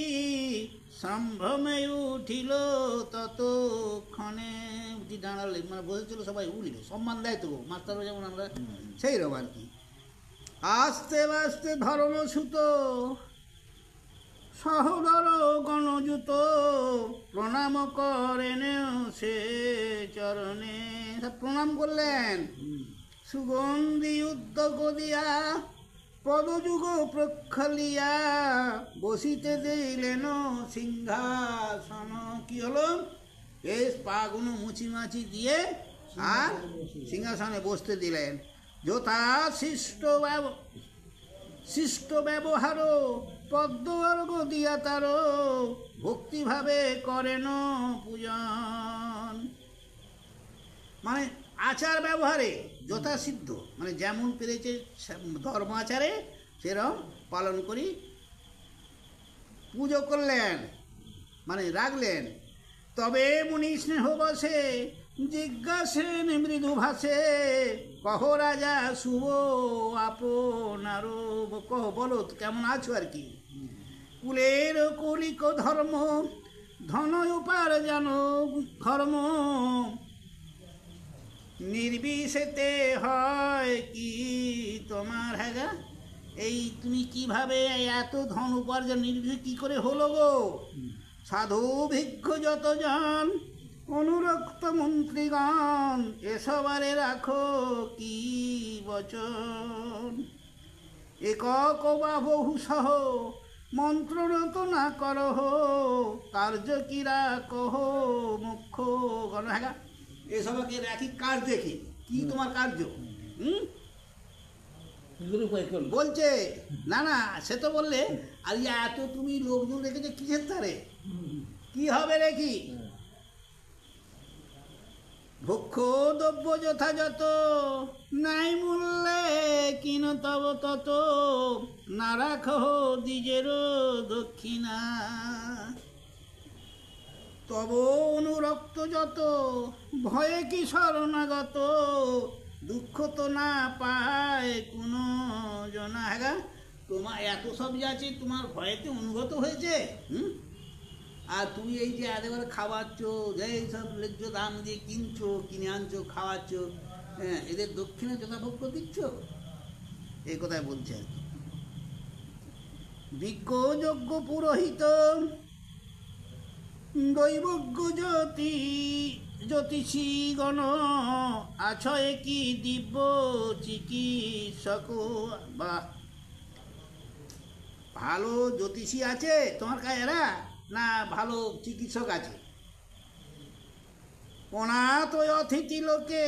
Speaker 1: সম্ভ্রমে উঠিল ততক্ষণে। উঠি দাঁড়ালে, মানে বসেছিল সবাই উঠল, সম্মান দেয় তো মাস্টারও যেমন আমরা, সেই রকম আর কি। আস্তে আস্তে ধর্মসূত সহোদর গণযুত, প্রণাম করেন সে চরণে। সব প্রণাম করলেন। সুগন্ধি উদ্যোগ দিয়া পদযুগ প্রক্ষালিয়া, বসিতে দিলেন সিংহাসন। কি হলো? এই পাগুলো মুচি মাছি দিয়ে আর সিংহাসনে বসতে দিলেন। যথা শিষ্ট ব্যবহার পদ্মবর্গ দিয়া তার, ভক্তিভাবে করেন পূজন। মানে আচার ব্যবহারে যথাসিদ্ধ, মানে যেমন পেরেছে ধর্ম আচারে সেরকম পালন করি পুজো করলেন, মানে রাখলেন। তবে মুনি স্নেহ বসে জিজ্ঞাসেন মৃদু ভাষে, কহ রাজা শুভ আপনার। কহ, বলো কেমন আছো আর কি। কুলের কলিক ধর্ম ধন উপার্জন ধর্ম, নির্বিশেতে হয় কি তোমার। হ্যাঁ, এই তুমি কিভাবে এত ধন উপার্জন নির্বিশেষে কি করে হলো গো? সাধু ভিক্ষ যতজন অনুরক্ত মন্ত্রীগণ, এসবারে রাখো কি বচন। একক বা বহু সহ মন্ত্ররত না করহ, কার্য কিরা কহ মুখ্য গণ। হ্যাঁ, এসবকে রাখি কাজ দেখি, কি তোমার কার্য।
Speaker 3: কি করে উপায় করলো?
Speaker 1: বলছে না না, সে তো বললে আর এত তুমি লোকজন রেখেছে কিসের ধারে, কি হবে রে কি?
Speaker 3: হ্যাঁ।
Speaker 1: ভক্ষ দ্রব্য যথাযথ, নাই মূল্যে কিন তব তত, না রাখো দ্বিজের দক্ষিণা। তব অনুরক্ত যত, ভয়ে কি শরণাগত, দুঃখ তো না পায় কোনো জনা। হ্যাঁ, তোমার এত সব যে আছে তোমার ভয়েতে অনুগত হয়েছে, হুম? আর তুমি এই যে একেবারে খাওয়াচ্ছ, এই সব ন্যায্য দাম দিয়ে কিনছো, কিনে আনছো, খাওয়াচ্ছ, হ্যাঁ, এদের দক্ষিণে যথাভোগ্য দিচ্ছ, এই কথাই বলছে আর কি। বিজ্ঞ যজ্ঞ পুরোহিত, দৈবজ্ঞ জ্যোতিষী গণ, আছয় কি দিব্য চিকিৎসক। বা ভালো জ্যোতিষী আছে তোমার কাছে এরা, না ভালো চিকিৎসক আছে? অনাথ অতিথি লোকে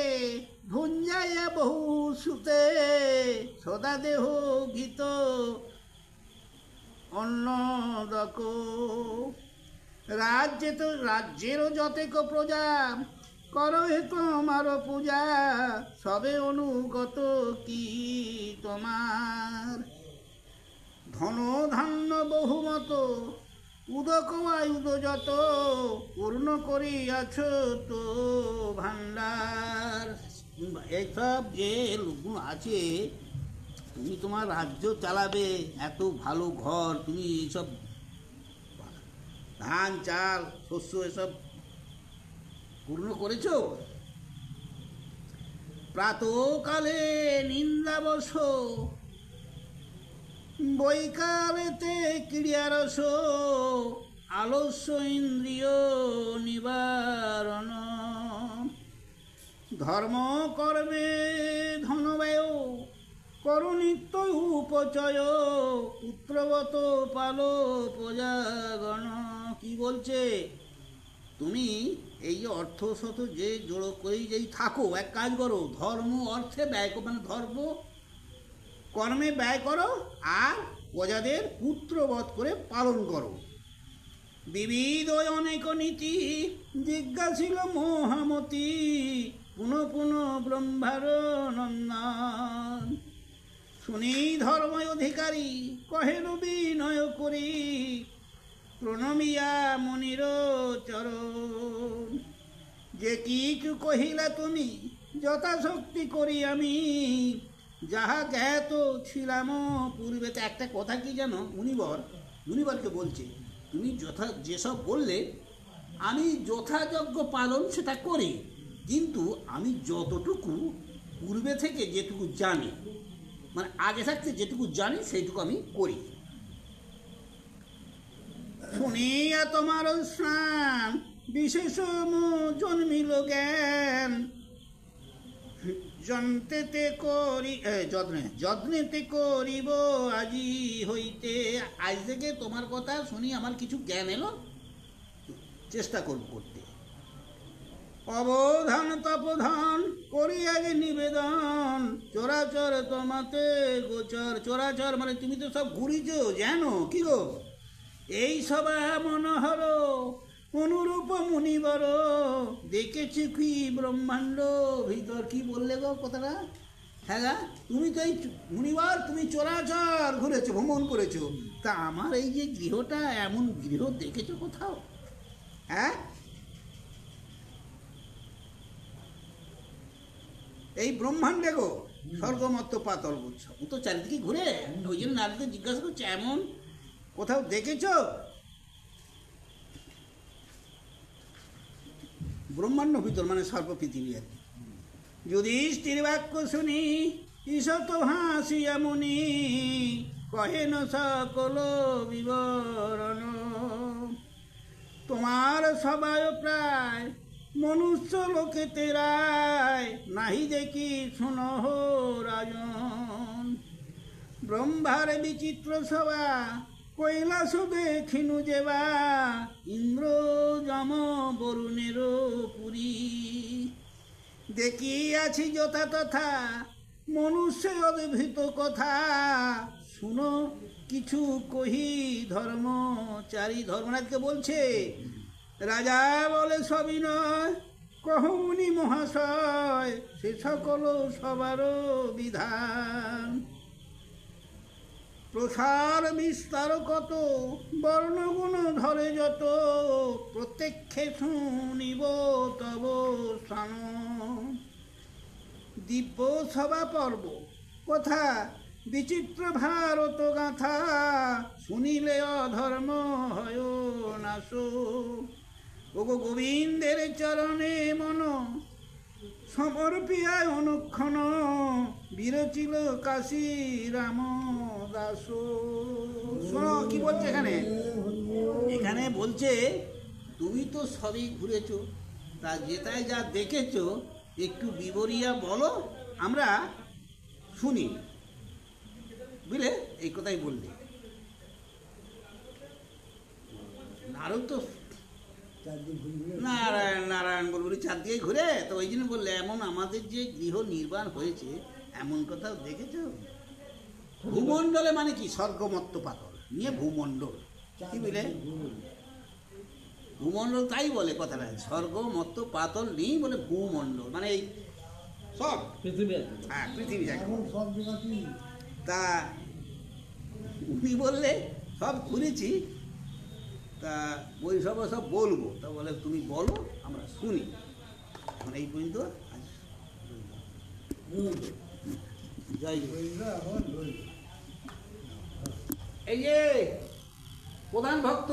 Speaker 1: ভুঞ্জাইয়া বহু সুতে, সদা দেহ গীত অন্নদক। রাজ্যেরও যতেক প্রজা, করো হে তোমার পূজা, সবে অনুগত কি তোমার। ধন ধান্য বহুমত, উদক আয়ুধ যত, পূর্ণ করিয়াছ তো ভাণ্ডার। এইসব যে লোকগুলো আছে, তুমি তোমার রাজ্য চালাবে, এত ভালো ঘর, তুমি এইসব ধান চাল শস্য এসব পূর্ণ করেছো। প্রাতকালে নিন্দাবশ, বৈকালেতে ক্রিয়ারস, আলস্য ইন্দ্রিয় নিবারণ। ধর্ম কর্মে ধনব্যয়, করো নিত্য উপচয়, পুত্রবত পালো প্রজাগণ। কি বলছে? তুমি এই যে অর্থ শত যে জড়ো করেই যেই থাকো, এক কাজ করো, ধর্ম অর্থে ব্যয় করো, মানে ধর্ম কর্মে ব্যয় করো, আর প্রজাদের পুত্রবধ করে পালন করো। বিবিধ অনেক নীতি জিজ্ঞাসিল মহামতি, পুনঃ পুনঃ ব্রহ্মার নন্দন। শুনি ধর্ম অধিকারী কহেন বিনয় করি, প্রণমিয়া মনির চরণ। যে কিছু কহিলা তুমি যথাশক্তি করি আমি, যাহা জ্ঞাত ছিলাম পূর্বে। তো একটা কথা কি জানো, মুনিবরকে বলছে তুমি যেসব বললে আমি যথাযোগ্য পালন সেটা করি, কিন্তু আমি যতটুকু পূর্বে থেকে যেটুকু জানি, মানে আগে থাকতে যেটুকু জানি সেইটুকু আমি করি। শুনিয়া তোমার স্নান বিশেষ জন্মিল জ্ঞান, যত্নেতে করিব আজি হইতে। আজ থেকে তোমার কথা শুনি আমার কিছু জ্ঞান এলো, চেষ্টা করব করতে। অবধান তপধান করি আগে নিবেদন, চরাচর তোমাতে গোচর। চরাচর মানে তুমি তো সব ঘুরিছ, জানো কি গো? এই সবা মনোহর অনুরূপ মুনিবর, দেখেছি কি ব্রহ্মাণ্ড ভিতর। কি বললে গো কথাটা? হ্যাঁ গা, তুমি তো এই মুনিবর, তুমি চরাচর ঘুরেছো, ভ্রমণ করেছো, তা আমার এই যে গৃহটা, এমন গৃহ দেখেছো কোথাও? হ্যাঁ, এই ব্রহ্মাণ্ডে গো, স্বর্গমত্ত পাতল বুঝছ, ও তো চারিদিকে ঘুরে, ওই জন্য নারীকে জিজ্ঞাসা করছে এমন কোথাও দেখেছো? ব্রহ্মাণ্ড ভিতর মানে সর্বপৃথিবী আর কি। যুধিষ্ঠির বাক্য শুনি ঈশত হাসিয়া মুনি, কহেন সকল বিবরণ। তোমার সবাই প্রায় মনুষ্য লোকেতে রায়, নাহি দেখি শুনো রাজন। ব্রহ্মার বিচিত্র সভা কৈলাস দেখিনু যেবা, ইন্দ্র যম বরুণের পুরী। দেখিয়াছি যথা তথা মনুষ্য অদ্ভুত কথা শুনো কিছু কহি ধর্মচারী। ধর্মরাজকে বলছে, রাজা বলে সবই নয়, কহমুনি মহাশয় সে সকল সবারও বিধান। প্রসার বিস্তার কত বর্ণগুণ ধরে যত, প্রত্যক্ষে শুনিব তব স্থান। দিব্য সভা পর্ব কথা বিচিত্র ভারত গাথা, শুনিলে অধর্ম হয় নাশ। ওগো গোবিন্দের চরণে মন সমর্পিয়া অনুক্ষণ, বিরচিল কাশী রাম দাস। শোনো কি বলছে এখানে। এখানে বলছে তুমি তো সবই ঘুরেছো, তা যেটাই যা দেখেছো একটু বিবরিয়া বলো, আমরা শুনি। বুঝলে, এই কথাই বললে। নারদ তো
Speaker 3: চারদিন ঘুরবে।
Speaker 1: নারায়ণ নারায়ণ বলবো চারদিকে ঘুরে, তো ওই জন্য বললে এমন আমাদের যে গৃহ নির্বাণ হয়েছে এমন কোথাও দেখেছো? ভূমণ্ডলে মানে কি, স্বর্গমত্ত পাতল নিয়ে ভূমণ্ডল, কি বুঝলে? ভূমণ্ডল তাই বলে কথাটা, স্বর্গমত্ত পাতল নেই বলে ভূমণ্ডল, মানে এই সব
Speaker 3: পৃথিবী আছে।
Speaker 1: হ্যাঁ পৃথিবী যাকে
Speaker 3: এখন সব জায়গাতেই
Speaker 1: তা উনি বললে সব ঘুরেছি, তা ওই সব সব বলবো। তা বলে তুমি বলো আমরা শুনি। এখন এই পর্যন্ত আজ
Speaker 3: ধরবে।
Speaker 1: জয় জয়।
Speaker 3: ওইগুলো এখন ধরবে।
Speaker 1: এই যে প্রধান ভক্ত